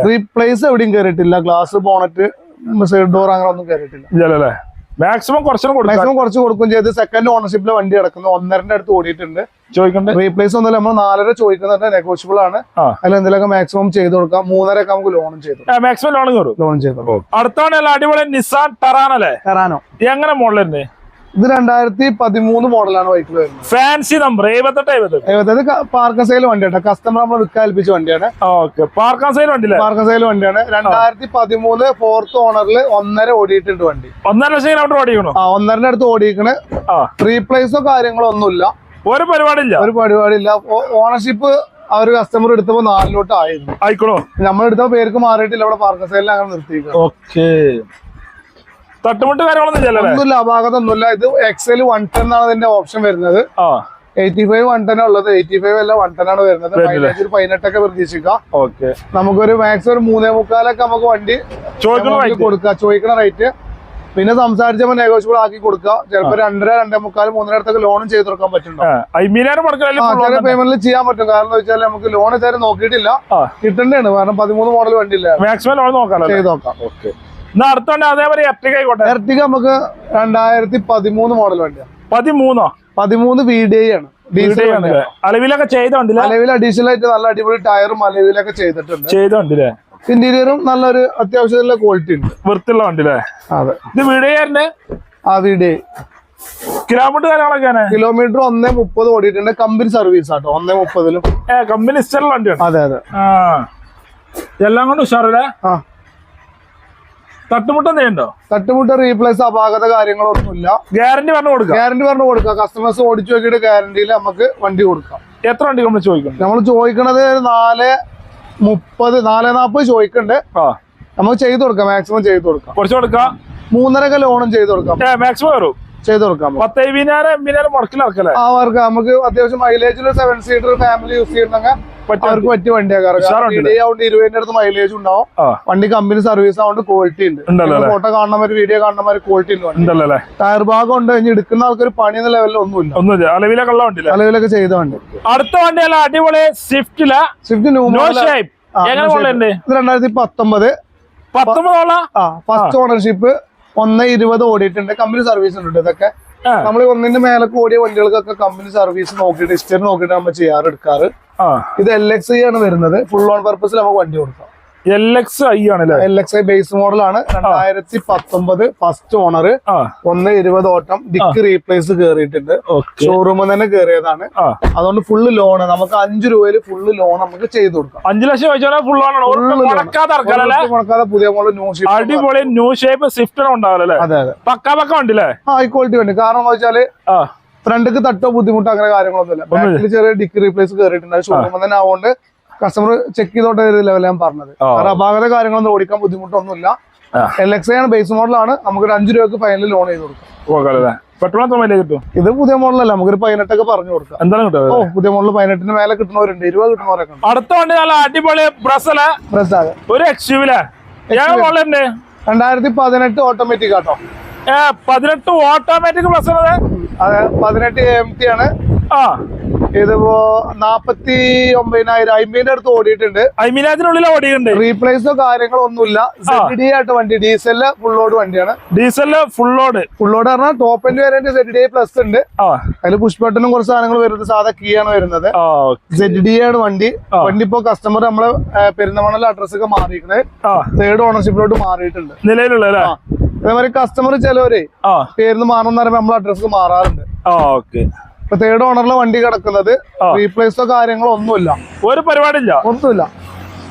റീപ്ലേസ് എവിടെയും കയറിയിട്ടില്ല. ഗ്ലാസ്, ബോണറ്റ്, സൈഡ് ഡോർ അങ്ങനെ ഒന്നും കയറിയിട്ടില്ല. മാക്സിമം കുറച്ച് കൊടുക്കും ചെയ്ത്. സെക്കൻഡ് ഓണർഷിപ്പിലെ വണ്ടി കിടക്കുന്നു. 1.5 അടുത്ത് ഓടിയിട്ടുണ്ട്. ചോദിക്കണ്ടേ? റീപ്ലേസ് ഒന്നുമില്ല. നമ്മൾ 4.5 ചോദിക്കുന്നുണ്ട്. നെഗോഷ്യബിൾ ആണ്. അതിൽ എന്തെങ്കിലുമൊക്കെ മാക്സിമം ചെയ്ത് കൊടുക്കാം. 3.5 നമുക്ക് ലോണും ചെയ്തു. മാക്സിമം ലോൺ ചെയ്തു. അടുത്താണ് അടിപൊളി നിസാൻ ടെറാനോ. എങ്ങനെ മോഡൽ? ഇത് 2013 മോഡലാണ് ബൈക്കിൽ വരുന്നത്. ഫാൻസി നമ്പർ 78 പാർക്കൻ സെയിൽ വണ്ടിയാണ്. കസ്റ്റമർ നമ്മൾ വിൽക്കാൽപ്പിച്ച വണ്ടിയാണ്. പാർക്കൻ സെയിൽ വണ്ടിയാണ്. 2013 4th ഓണറിൽ 1.5 ഓടിയിട്ടുണ്ട് വണ്ടി. 1.5 ലക്ഷം കിലോമീറ്റർ ഓടിക്കണോ? 1.5 അടുത്ത് ഓടിക്കണ്. റീപ്ലേസോ കാര്യങ്ങളോ ഒന്നുമില്ല. ഒരു പരിപാടിയില്ല. ഓണർഷിപ്പ് ആ ഒരു കസ്റ്റമർ എടുത്തപ്പോ 4 ആയിരുന്നു. ആയിക്കോളൂ. നമ്മളെടുത്തപ്പോ പേർക്ക് മാറിയിട്ടില്ല. അവിടെ പാർക്കൻ സെയിലിൽ അങ്ങനെ നിർത്തിയിരിക്കും. തട്ടുമുട്ട് കാര്യങ്ങളൊന്നുമില്ല. അപാകതൊന്നുമില്ല. ഇത് XL 110 ആണ് ഇതിന്റെ ഓപ്ഷൻ വരുന്നത്. 85 110 ഉള്ളത്. 85 അല്ല 110 ആണ് വരുന്നത്. മൈലേജ് 18 പ്രതീക്ഷിക്കാം. നമുക്കൊരു മാക്സിമം ഒരു 3.25 നമുക്ക് വണ്ടി കൊടുക്കാം. ചോദിക്കണ റേറ്റ് പിന്നെ സംസാരിച്ചപ്പോ നെഗോഷ്യബിൾ ആക്കി കൊടുക്കുക. ചിലപ്പോ 2.5 2.25 3 അടുത്തൊക്കെ ലോണും ചെയ്ത് കൊടുക്കാൻ പറ്റുന്നുണ്ടോ? പേയ്മെന്റിൽ ചെയ്യാൻ പറ്റും. കാരണം വെച്ചാൽ നമുക്ക് ലോൺ ഇതുവരെ നോക്കിയിട്ടില്ല. കിട്ടേണ്ടതാണ്. കാരണം 13 മോഡൽ വണ്ടി ഇല്ല. മാക്സിമം ലോൺ നോക്കാം. ചെയ്ത് നോക്കാം. അതേപോലെ എർട്ടിക നമുക്ക് 2013 മോഡൽ വണ്ടിയാണ്. 13 VDI ആണ്. അലവിലൊക്കെ ചെയ്തോണ്ടില്ല. അലവിൽ അഡീഷണൽ ആയിട്ട് നല്ല അടിപൊളി ടയറും അലവിലൊക്കെ ചെയ്തിട്ടുണ്ട്. ഇന്റീരിയറും നല്ലൊരു അത്യാവശ്യം ക്വാളിറ്റി ഉണ്ട്. വൃത്തിയുള്ള വണ്ടി. അതെ. ഇത് VDI. കിലോമീറ്റർ കാര്യങ്ങളൊക്കെയാണ്. കിലോമീറ്റർ 1.30 ഓടിയിട്ടുണ്ട്. കമ്പനി സർവീസ് ആട്ടോ. 1.30 കമ്പനി ഇഷ്ടമുള്ള വണ്ടിയാണ്. അതെ. എല്ലാം കൊണ്ട് ഉഷാറല്ലേ? തട്ടുമുട്ട റീപ്ലേസ് അപാകത കാര്യങ്ങളൊന്നുമില്ല. ഗ്യാരണ്ടി പറഞ്ഞു കൊടുക്കാം. കസ്റ്റമേഴ്സ് ഓടിച്ചു നോക്കിയിട്ട് ഗ്യാരണ്ടിയിൽ നമുക്ക് വണ്ടി കൊടുക്കാം. എത്ര വണ്ടി നമ്മൾ ചോദിക്കണത് 4.30 4.40 ചോദിക്കണ്ടേ. നമുക്ക് ചെയ്ത് കൊടുക്കാം. മാക്സിമം ചെയ്ത് കൊടുക്കാം. 3.5 ലോണും ചെയ്ത് കൊടുക്കാം. മാക്സിമം വരും ചെയ്ത് കൊടുക്കാം. 10 മുടക്കിലിറക്കല്ലേ? നമുക്ക് അത്യാവശ്യം മൈലേജിൽ 7 സീറ്റർ ഫാമിലി യൂസ് ചെയ്യുന്നെങ്കിൽ അവർക്ക് പറ്റിയ വണ്ടിയാണ്. 20 അടുത്ത് മൈലേജ് ഉണ്ടാവും. വണ്ടി കമ്പനി സർവീസ് ആവുകൊണ്ട് ക്വാളിറ്റി ഉണ്ട്. ഫോട്ടോ കാണുന്നവര് വീഡിയോ കാണുന്നവര് ക്വാളിറ്റി ഉണ്ട്. ടയർ ഭാഗം ഉണ്ട്. ഇനി എടുക്കുന്ന ആൾക്കൊരു പണി എന്ന ലെവലിൽ ഒന്നുമില്ല. അലവിലൊക്കെ ചെയ്ത വണ്ടി. അടുത്ത വണ്ടി അടിപൊളി സ്വിഫ്റ്റ് 2019 ഫസ്റ്റ് ഓണർഷിപ്പ് 1.20 ഓടിയിട്ടുണ്ട്. കമ്പനി സർവീസ് ഉണ്ട്. ഇതൊക്കെ നമ്മൾ 1ന്റെ മേലൊക്കെ ഓടിയ വണ്ടികൾക്കൊക്കെ കമ്പനി സർവീസ് നോക്കിയിട്ട് ഹിസ്റ്ററി നോക്കിയിട്ട് നമ്മൾ എടുക്കാറ്. ഇത് LXi ആണ് വരുന്നത്. ഫുൾ ഓൺ പർപ്പസിൽ നമുക്ക് വണ്ടി കൊടുക്കാം. LXi ആണല്ലേ? LXi ബേസ് മോഡലാണ്. 2019 ഫസ്റ്റ് ഓണർ. 1.20 ഓട്ടം. ഡിക്ക് റീപ്ലേസ് കയറിയിട്ടുണ്ട്. ഷോറൂമിൽ തന്നെ കയറിയതാണ്. അതുകൊണ്ട് ഫുള്ള് ലോണ് നമുക്ക് 5 രൂപയിൽ ഫുള്ള് ലോൺ നമുക്ക് ചെയ്ത് കൊടുക്കാം. 5 ലക്ഷം മുടക്കാതെ പുതിയ മോഡൽ ന്യൂ ഷേപ്പ്. അടിപൊളി ന്യൂ ഷേപ്പ് സ്വിഫ്റ്റ് ഉണ്ടാവില്ലേ? അതെ. പക്ക വണ്ടില്ലേ? ഹൈ ക്വാളിറ്റി വണ്ടി. കാരണം എന്ന് വെച്ചാല് ഫ്രണ്ടിക്ക് തട്ടോ ബുദ്ധിമുട്ടോ അങ്ങനെ കാര്യങ്ങളൊന്നുമില്ല. ബാക്കിൽ ചെറിയ ഡിക്ക് റീപ്ലേസ് കയറിയിട്ടുണ്ട്. ഷോറൂമിൽ തന്നെ ആവുകൊണ്ട് കസ്റ്റമർ ചെക്ക് ചെയ്തോട്ടെ ലെവൽ ഞാൻ പറഞ്ഞത്. കാരണം അപാകത കാര്യങ്ങളൊന്നും ഓടിക്കാൻ ബുദ്ധിമുട്ടൊന്നുമില്ല. LXi ആണ് ബേസ് മോഡലാണ്. നമുക്കൊരു 5 രൂപക്ക് ഫൈനൽ ലോൺ ചെയ്ത് കൊടുക്കാം. ഇത് പുതിയ മോഡലല്ല. നമുക്കൊരു 18 ഒക്കെ പറഞ്ഞു കൊടുക്കാം. പുതിയ മോഡൽ 18 മേലെ കിട്ടുന്നവരുണ്ട്. 20 കിട്ടുന്നവരൊക്കെ. അടുത്ത വണ്ടി നല്ല അടിപൊളി ഒരു XUV 2018 ഓട്ടോമാറ്റിക് ആട്ടോ. 18 ഓട്ടോമാറ്റിക് പ്ലസ്. അതെ. 18 AMT ആണ്. ഇതിപ്പോ 49,000 50 അടുത്ത് ഓടിയിട്ടുണ്ട്. 50,000 ഓടിയിട്ടുണ്ട്. റീപ്ലേസോ കാര്യങ്ങളോ ഒന്നുമില്ല. ZDI ആയിട്ട് വണ്ടി. ഡീസലില് ഫുൾ ലോഡ് വണ്ടിയാണ്. ഫുൾ ലോഡ് പറഞ്ഞാൽ top end variant ZDI plus ഉണ്ട്. അതിൽ പുഷ് ബട്ടണും കുറച്ച് സാധനങ്ങൾ വരുന്നത്. സാധാ കീ ആണ് വരുന്നത്. ZDI ആണ് വണ്ടി. വണ്ടി ഇപ്പൊ കസ്റ്റമർ നമ്മള് പെരുന്തമണൽ അഡ്രസ് ഒക്കെ മാറിയിരിക്കുന്നത്. 3rd ഓണർഷിപ്പിലോട്ട് മാറിയിട്ടുണ്ട് നിലവിലുള്ള. അതേമാതിരി കസ്റ്റമർ ചിലവരെ പേരിന്ന് മാറണമെന്ന് പറയുമ്പോൾ നമ്മൾ അഡ്രസ് മാറാറുണ്ട്. ഇപ്പൊ തേർഡ് ഓണറിലെ വണ്ടി കിടക്കുന്നത്. റീപ്ലേസോ കാര്യങ്ങളോ ഒന്നുമില്ല, ഒരു പരിപാടിയില്ല, ഒന്നുമില്ല.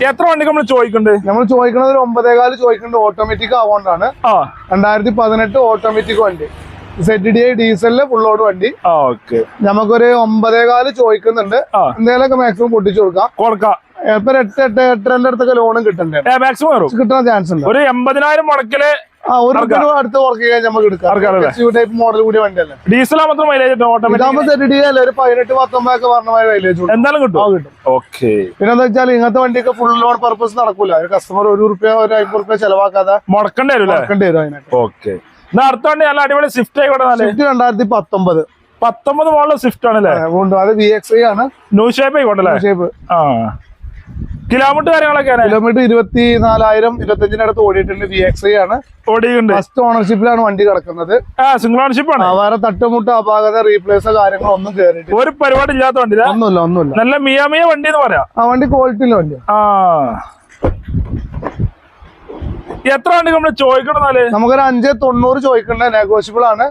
എത്ര വണ്ടി നമ്മൾ ചോദിക്കുന്നുണ്ട്? നമ്മൾ ചോദിക്കുന്നത് ഒരു 9.4 ചോദിക്കുന്നുണ്ട്. ഓട്ടോമാറ്റിക് ആവുകൊണ്ടാണ്. 2018 ഓട്ടോമാറ്റിക് വണ്ടി, ZDI ഡീസലില് ഫുൾ ലോഡ് വണ്ടി. നമുക്കൊരു 9.4 ചോദിക്കുന്നുണ്ട്. എന്തെങ്കിലുമൊക്കെ മാക്സിമം പൊട്ടിച്ചു കൊടുക്കാം. ഇപ്പൊ 8-8.5 അടുത്തൊക്കെ ലോണും കിട്ടണ്ടേ, മാക്സിമം കിട്ടാൻ ചാൻസ് ഉണ്ട്. ഒരു 80,000 മുടക്കില് അടുത്ത് വർക്ക് ചെയ്യാൻ നമുക്ക് എടുക്കാം. മോഡൽ കൂടിയ വണ്ടിയല്ലേ, ഡീസൽ മാത്രം മൈലേജ് ഒരു 18-19 ഒക്കെ പറഞ്ഞ മൈലേജ് എന്തായാലും കിട്ടും. ഓക്കെ. പിന്നെ എന്താ വെച്ചാൽ ഇങ്ങനത്തെ വണ്ടിയൊക്കെ ഫുൾ ലോൺ പർപ്പസ് നടക്കൂല. ഒരു കസ്റ്റമർ ₹1 ഒരു ₹50 ചെലവാക്കാതെ മുടക്കേണ്ടി വരും അതിനൊക്കെ. ഓക്കെ. അടുത്ത വണ്ടി നല്ല അടിപൊളി സ്വിഫ്റ്റ് ആയിക്കോട്ടെ. 2019 മോഡൽ സ്വിഫ്റ്റ് ആണല്ലേ? അത് VXI ആണ്. ന്യൂ ഷേപ്പ് ആയിക്കോട്ടെ. കിലോമീറ്റർ കാര്യങ്ങളൊക്കെ? കിലോമീറ്റർ 24,000-25 അടുത്ത് ഓടിയിട്ടുണ്ട്. VXI ആണ്. ഫസ്റ്റ് ഓണർഷിപ്പിലാണ് വണ്ടി കിടക്കുന്നത്. സിംഗിൾ ഓണർഷിപ്പ് ആണ്. വേറെ തട്ടുമുട്ട അപാകത റീപ്ലേസോ കാര്യങ്ങളോ ഒന്നും കേറിയിട്ട് ഒരു പരിപാടി ഇല്ലാത്ത വണ്ടി. ഒന്നുമില്ല. നല്ല മിയ വണ്ടി എന്ന് പറയാം. വണ്ടി ക്വാളിറ്റിയിലെ വണ്ടി. എത്ര വണ്ടി നമ്മൾ ചോദിക്കണമെന്നാല്? നമുക്കൊരു 590 ചോദിക്കണ്ടേ, നെഗോഷ്യബിൾ ആണ്.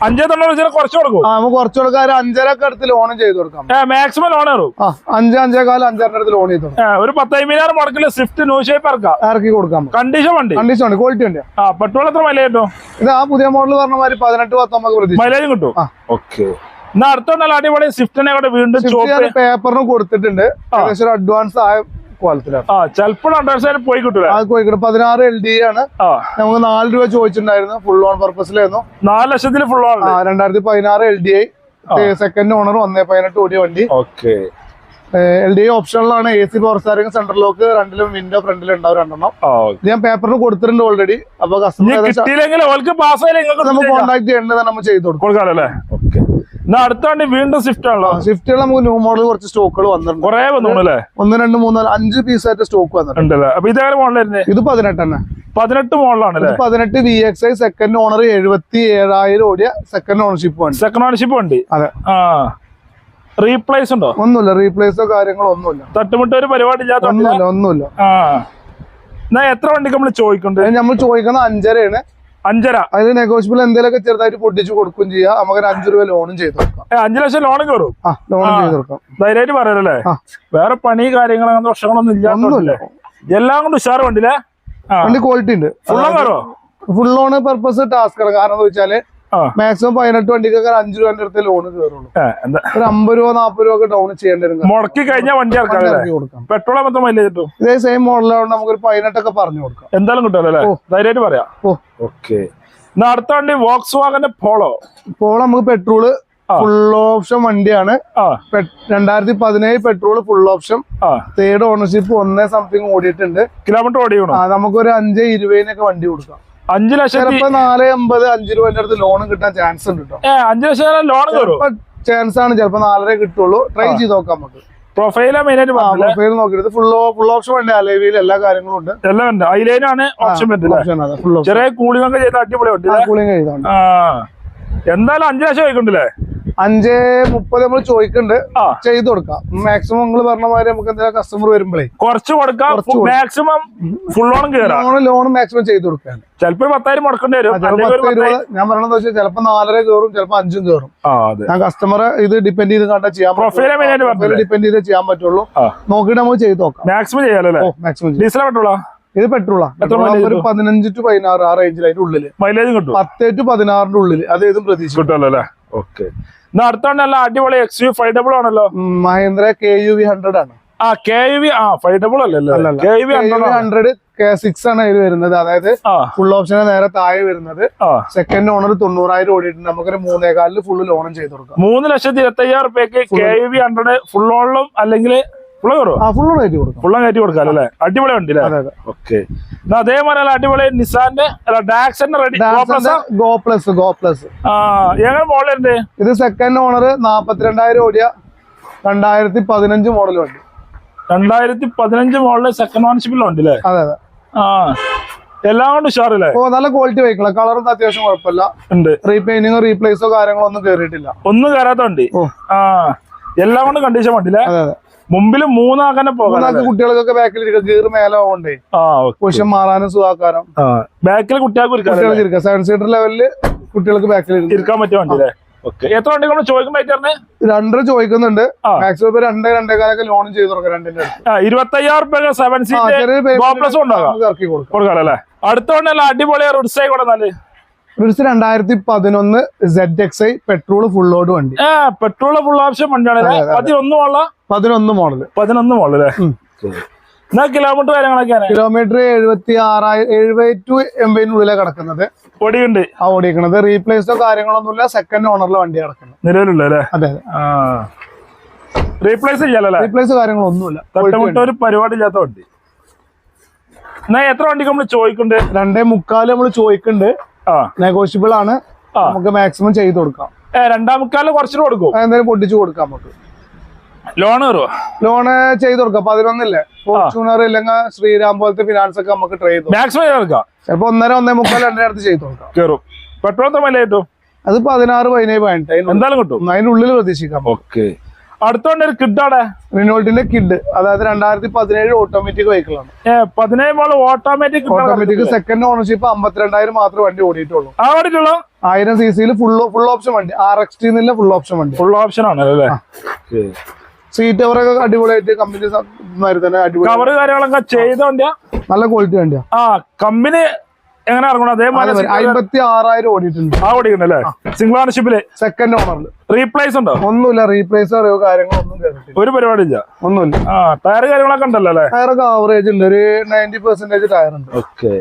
590 കുറച്ച് കൊടുക്കും. നമുക്ക് കുറച്ച് കൊടുക്കാം. 5.5 അടുത്ത് ലോൺ ചെയ്ത് കൊടുക്കാം. മാക്സിമം ലോൺ കയറും. 5-5.15 അടുത്ത് ലോൺ ചെയ്ത് കൊടുക്കാം. ഒരു 10,000 മുടക്കില് സ്വിഫ്റ്റ് ന്യൂ ഷേപ്പ് ഇറക്കി കൊടുക്കാം. കണ്ടീഷൻ വണ്ടി, ക്വാളിറ്റി വണ്ടി. പെട്രോൾ എത്ര മൈലേജ് കിട്ടും? ഇത് പുതിയ മോഡൽ പറഞ്ഞ മാതിരി 18-19 മൈലേജ് കിട്ടും. ഓക്കെ. അടുത്ത നല്ല അടിപൊളി സ്വിഫ്റ്റിനെ വീണ്ടും പേപ്പറിന് കൊടുത്തിട്ടുണ്ട്. ഏകദേശം ഒരു അഡ്വാൻസ് ആയ ചിലപ്പോൾ പോയി കിട്ടും. 16 LD ആണ്. നമുക്ക് ₹4 ചോദിച്ചിട്ടുണ്ടായിരുന്നു. ഫുൾ ഓൺ പർപ്പസിലായിരുന്നു. 4 ലക്ഷത്തിൽ full on. 2016 LDI second owner 1.18 ഓടിയ വണ്ടി. LDI ഓപ്ഷനിലാണ്. AC power steering, central lock, രണ്ടിലും വിൻഡോ ഫ്രണ്ടിലും ഉണ്ടാവും 2 ഞാൻ പേപ്പറിന് കൊടുത്തിട്ടുണ്ട് ഓൾറെഡി. അപ്പൊ കസ്റ്റമർ കോൺടാക്ട് ചെയ്യേണ്ടത് നമ്മൾ ചെയ്ത് കൊടുക്കും. അടുത്ത വണ്ടി വീണ്ടും സ്വിഫ്റ്റ് ആണല്ലോ. സ്വിഫ്റ്റുകൾ നമുക്ക് ന്യൂ മോഡൽ കുറച്ച് സ്റ്റോക്കുകൾ വന്നിട്ടുണ്ട്. കുറെ വന്നോളൂ. 1, 2, 3, 4, 5 പീസായിട്ട് സ്റ്റോക്ക് വന്നിട്ടുണ്ട്. ഇതേ മോഡലായിരുന്നു. ഇത് 18 തന്നെ. 18 മോഡലാണ്. 18 VXI സെക്കൻഡ് ഓണർ 77,000 ഓടിയ സെക്കൻഡ് ഓണർഷിപ്പ് വണ്ടി. സെക്കൻഡ് ഓണർഷിപ്പ് വണ്ടി. അതെ. റീപ്ലേസ് ഉണ്ടോ? ഒന്നുമില്ല. റീപ്ലേസോ കാര്യങ്ങളോ ഒന്നുമില്ല. തട്ടുമുട്ട ഒരു പരിപാടി ഇല്ലാത്ത ഒന്നുമില്ല. എത്ര വണ്ടിക്ക് നമ്മൾ ചോദിക്കുന്നുണ്ട്? നമ്മൾ ചോദിക്കുന്നത് 5.5 ആണ്. 5.5. അതിന് നെഗോഷ്യബിൾ എന്തെങ്കിലുമൊക്കെ ചെറുതായിട്ട് പൊട്ടിച്ച് കൊടുക്കുകയും ചെയ്യാം. നമുക്ക് ₹5 ലോണും ചെയ്ത് കൊടുക്കാം. 5 ലക്ഷം ലോൺ കയറും. ലോണും ചെയ്ത് കൊടുക്കാം. ധൈര്യമായിട്ട് പറയാനല്ലേ? വേറെ പണി കാര്യങ്ങൾ അങ്ങനത്തെ പ്രശ്നങ്ങളൊന്നും ഇല്ല. എല്ലാം കൊണ്ട് ഉഷാറ് വണ്ടിയില്ലേ? വണ്ടി ക്വാളിറ്റി ഉണ്ട്. ഫുൾ ലോൺ പർപ്പസ് ടാസ്ക് ആണ്. കാരണം എന്താ വെച്ചാല് മാക്സിമം 18 വണ്ടിക്കൊക്കെ ₹5 അടുത്ത് ലോൺ കയറുള്ളൂ. ഒരു ₹50-40 ഡൗൺ ചെയ്യേണ്ടി വരും. മുടക്കി കഴിഞ്ഞാൽ വണ്ടി ഇറക്കി കൊടുക്കാം. പെട്രോൾ മൊത്തം മൈലേജ് കിട്ടും. ഇതേ സെയിം മോഡലാവുകൊണ്ട് നമുക്ക് ഒരു 18 പറഞ്ഞു കൊടുക്കാം. എന്തായാലും കിട്ടുമല്ലോ അല്ലേ? ധൈര്യമായിട്ട് പറയാം. ഓക്കെ. അടുത്ത വണ്ടി വോക്സ് വാഗന്റെ പോളോ. നമുക്ക് പെട്രോള് ഫുൾ ഓപ്ഷൻ വണ്ടിയാണ്. 2017 petrol full option. Third ownership 1 something ഓടിയിട്ടുണ്ട്. കിലോമീറ്റർ ഓടിക്കണം. നമുക്കൊരു 5-20 വണ്ടി കൊടുക്കാം. 5 ലക്ഷം 4.50 ₹5 അടുത്ത് ലോൺ കിട്ടാൻ ചാൻസ് ഉണ്ട് കേട്ടോ. 5 ലക്ഷം ലോൺ ചാൻസ് ആണ്. ചിലപ്പോ 4 കിട്ടുള്ളൂ. ട്രൈ ചെയ്ത് നോക്കാം നമുക്ക്. പ്രൊഫൈൽ നോക്കിയിട്ട് ഫുൾ ഓപ്ഷൻ വണ്ടി. അലവിയിൽ എല്ലാ കാര്യങ്ങളും ഉണ്ട്. എല്ലാം ഉണ്ട്. ഐലൈനാണ് ഓപ്ഷൻ വരുന്നത്. ചെറിയ കൂളിംഗ് ഒക്കെ ചെയ്ത് അടിപൊളി ഉണ്ട്. എന്തായാലും 5 ലക്ഷം ചോദിക്കണ്ടല്ലേ? 5.30 നമ്മൾ ചോദിക്കുന്നുണ്ട്. ചെയ്ത് കൊടുക്കാം. മാക്സിമം നിങ്ങൾ പറഞ്ഞ മാതിരി നമുക്ക് എന്തെങ്കിലും കസ്റ്റമർ വരുമ്പോഴേ കുറച്ച് കൊടുക്കാം. Maximum full on loan maximum ചെയ്ത് കൊടുക്കാൻ. ചിലപ്പോ 10,000 മുടക്കേണ്ടി വരും. ഞാൻ പറയണെന്ന് വെച്ചാൽ ചിലപ്പോ 4.5 കയറും, ചിലപ്പോ 5 കയറും. ഞാൻ കസ്റ്റമറെ ഇത് ഡിപ്പെൻഡ് ചെയ്ത് കണ്ടാ ചെയ്യാൻ ഡിപ്പെൻഡ് ചെയ്ത് ചെയ്യാൻ പറ്റുള്ളൂ. നോക്കിയിട്ട് നമുക്ക് ചെയ്ത് നോക്കാം. മാക്സിമം ചെയ്യാലോ? മാക്സിമം ഡീസൽ പെട്രോളാ? ഇത് പെട്രോളാ. ഒരു 15-16 ആ റേഞ്ചിലായിട്ട് ഉള്ളില് മൈലേജ് കിട്ടും. 10-16 ഉള്ളില് അത് ഏതും പ്രതീക്ഷ കിട്ടുമല്ലോ അല്ലേ? ഓക്കെ. അടുത്തോണ്ട് നല്ല അടിപൊളി XUV 500 ആണല്ലോ. മഹേന്ദ്ര KUV 100 ആണ്. KUV 500 അല്ലല്ലോ. KUV 100 K6 ആണ് ഇതിൽ വരുന്നത്. അതായത് ഫുൾ ഓപ്ഷന് നേരെ താഴെ വരുന്നത്. സെക്കൻഡ് ഓണർ 90,000 ഓടിയിട്ടുണ്ട്. നമുക്കൊരു 3.25 ഫുള്ള് ലോണും ചെയ്ത് കൊടുക്കാം. 3,25,000 KUV 100 ഫുൾ ഓണിലും അല്ലെങ്കിൽ ഫുള്ളും കയറ്റി കൊടുക്കാം അല്ലേ? അടിപൊളി വണ്ടി അല്ലേ? ഓക്കെ. അതേപോലെ അടിപൊളി നിസാന്റെ മോഡലുണ്ട്. ഇത് സെക്കൻഡ് ഓണർ 42,000 ഓടിയ 2015 മോഡൽ വണ്ടി. 2015 മോഡല് സെക്കൻഡ് ഓണർഷിപ്പിൽ ഉണ്ട് അല്ലേ? അതെ അതെ. എല്ലാം കൊണ്ട് ഉഷാറല്ലേ? നല്ല ക്വാളിറ്റി വെഹിക്കിളാ. കളറും അത്യാവശ്യം കുഴപ്പമില്ല. ഉണ്ട്. റീപെയിന്റിങ്ങോ റീപ്ലേസോ കാര്യങ്ങളോ ഒന്നും കയറിയിട്ടില്ല. ഒന്നും കയറാത്ത വണ്ടി. എല്ലാം കൊണ്ട് കണ്ടീഷൻ വണ്ടിയില്ലേ? മുമ്പില് 3 ആക്കാനെ പോകാം. കുട്ടികൾക്കൊക്കെ ബാക്കിൽ ഗീർ മേലെ പോകണ്ടേ? പൊസിഷൻ മാറാനും സുഖാക്കാനും. ബാക്കിൽ കുട്ടികൾക്ക് 7 സീറ്റർ ലെവലില് കുട്ടികൾക്ക് ബാക്കിൽ ഇരിക്കാൻ പറ്റിയ വണ്ടി അല്ലേ? ഓക്കെ എത്ര വണ്ടി നമ്മൾ ചോദിക്കുമ്പോഴേ 2.5 ചോദിക്കുന്നുണ്ട്. മാക്സിമം 2-2.25 ലോണും ചെയ്ത് കൊടുക്കാം. രണ്ടിന്റെ 25,000 7 സീറ്റ് ഇറക്കി കൊടുക്കാം. കൊടുക്കാല്ലേ. അടുത്ത വണ്ടി അടിപൊളിയാ റിഡ്സ് ആയിക്കോട്ടെ. 2011 ZXi പെട്രോൾ ഫുൾ ലോഡ് വണ്ടി. പെട്രോൾ ഫുൾ ഓപ്ഷൻ വണ്ടിയാണ്. 11 മോഡൽ 11 മോഡൽ. എന്നാ കിലോമീറ്റർ കാര്യങ്ങളൊക്കെയാണ്? കിലോമീറ്റർ 70-80 കിടക്കുന്നത്. ഓടിയുണ്ട്. ഓടിക്കുന്നത് റീപ്ലേസോ കാര്യങ്ങളൊന്നുമില്ല. സെക്കൻഡ് ഓണറിലെ വണ്ടി കിടക്കുന്നത് നിലവിലുള്ള. അതെ റീപ്ലേസ് ചെയ്യാലല്ലേ? റീപ്ലേസ് കാര്യങ്ങളൊന്നുമില്ല. ഒരു പരിപാടി ഇല്ലാത്ത വണ്ടി. എന്നാ എത്ര വണ്ടിക്ക് നമ്മള് ചോദിക്കുന്നുണ്ട്? 2.25 നമ്മള് ചോദിക്കുന്നുണ്ട്. നെഗോഷ്യബിൾ ആണ്. നമുക്ക് മാക്സിമം ചെയ്ത് കൊടുക്കാം. 2.25 കുറച്ചിട്ട് കൊടുക്കും. എന്തായാലും പൊട്ടിച്ചു കൊടുക്കാം. നമുക്ക് ലോൺ കയറുമോ? ലോണ് ചെയ്ത് കൊടുക്കാം. 11 ഫോർച്യൂണർ ഇല്ലെങ്കിൽ ശ്രീരാം പോലത്തെ ഫിനാൻസ് ഒക്കെ നമുക്ക് ട്രൈ ചെയ്തു മാക്സിമം ചെയ്ത് കൊടുക്കാം. ചിലപ്പോ 1.5-1.25 2 അടുത്ത് ചെയ്ത് കൊടുക്കാം. കയറും. പെട്രോൾ മൈലേജ് കിട്ടും. അത് 16-17 എന്തായാലും കിട്ടും. അതിനുള്ളിൽ പ്രതീക്ഷിക്കാം. ഓക്കെ. അടുത്തോണ്ട് ഒരു കിഡാണ് റിനോൾട്ടിന്റെ കിഡ്. അതായത് 2017 ഓട്ടോമാറ്റിക് വെഹിക്കിൾ ആണ്. 17 ഓട്ടോമാറ്റിക്. സെക്കൻഡ് ഓണർഷിപ്പ് 52,000 മാത്രമേ വണ്ടി ഓടിയിട്ടുള്ളൂ. 1000 cc ഫുൾ ഓപ്ഷൻ വണ്ടി. RXT എന്നുള്ള ഫുൾ ഓപ്ഷൻ വണ്ടി. ഫുൾ ഓപ്ഷൻ ആണ് അല്ലേ? സീറ്റ് കവറൊക്കെ അടിപൊളിയായിട്ട് കമ്പനി തന്നെ അടിപൊളി കവറ് കാര്യങ്ങളൊക്കെ ചെയ്ത വണ്ടിയാ. നല്ല ക്വാളിറ്റി വണ്ടിയാ. കമ്പനി എങ്ങനെ ഇറങ്ങണം? അതേമാതിരി 56,000 ഓടിയിട്ടുണ്ട്. ഓടിക്കണല്ലേ? സിംഗിൾ ഓണർഷിപ്പില് സെക്കൻഡ് ഓണറിൽ. റീപ്ലേസ് ഉണ്ടോ? ഒന്നുമില്ല. റീപ്ലേസ് അറിയോ കാര്യങ്ങളൊന്നും കേട്ടിട്ടില്ല. ഒരു പരിപാടി ഇല്ല. ഒന്നുമില്ല. ടയർ കാര്യങ്ങളൊക്കെ ഉണ്ടല്ലോ അല്ലേ? ടയറൊക്കെ ആവറേജ് ഉണ്ട്. ഒരു 90% ടയർ ഉണ്ട്. ഓക്കെ.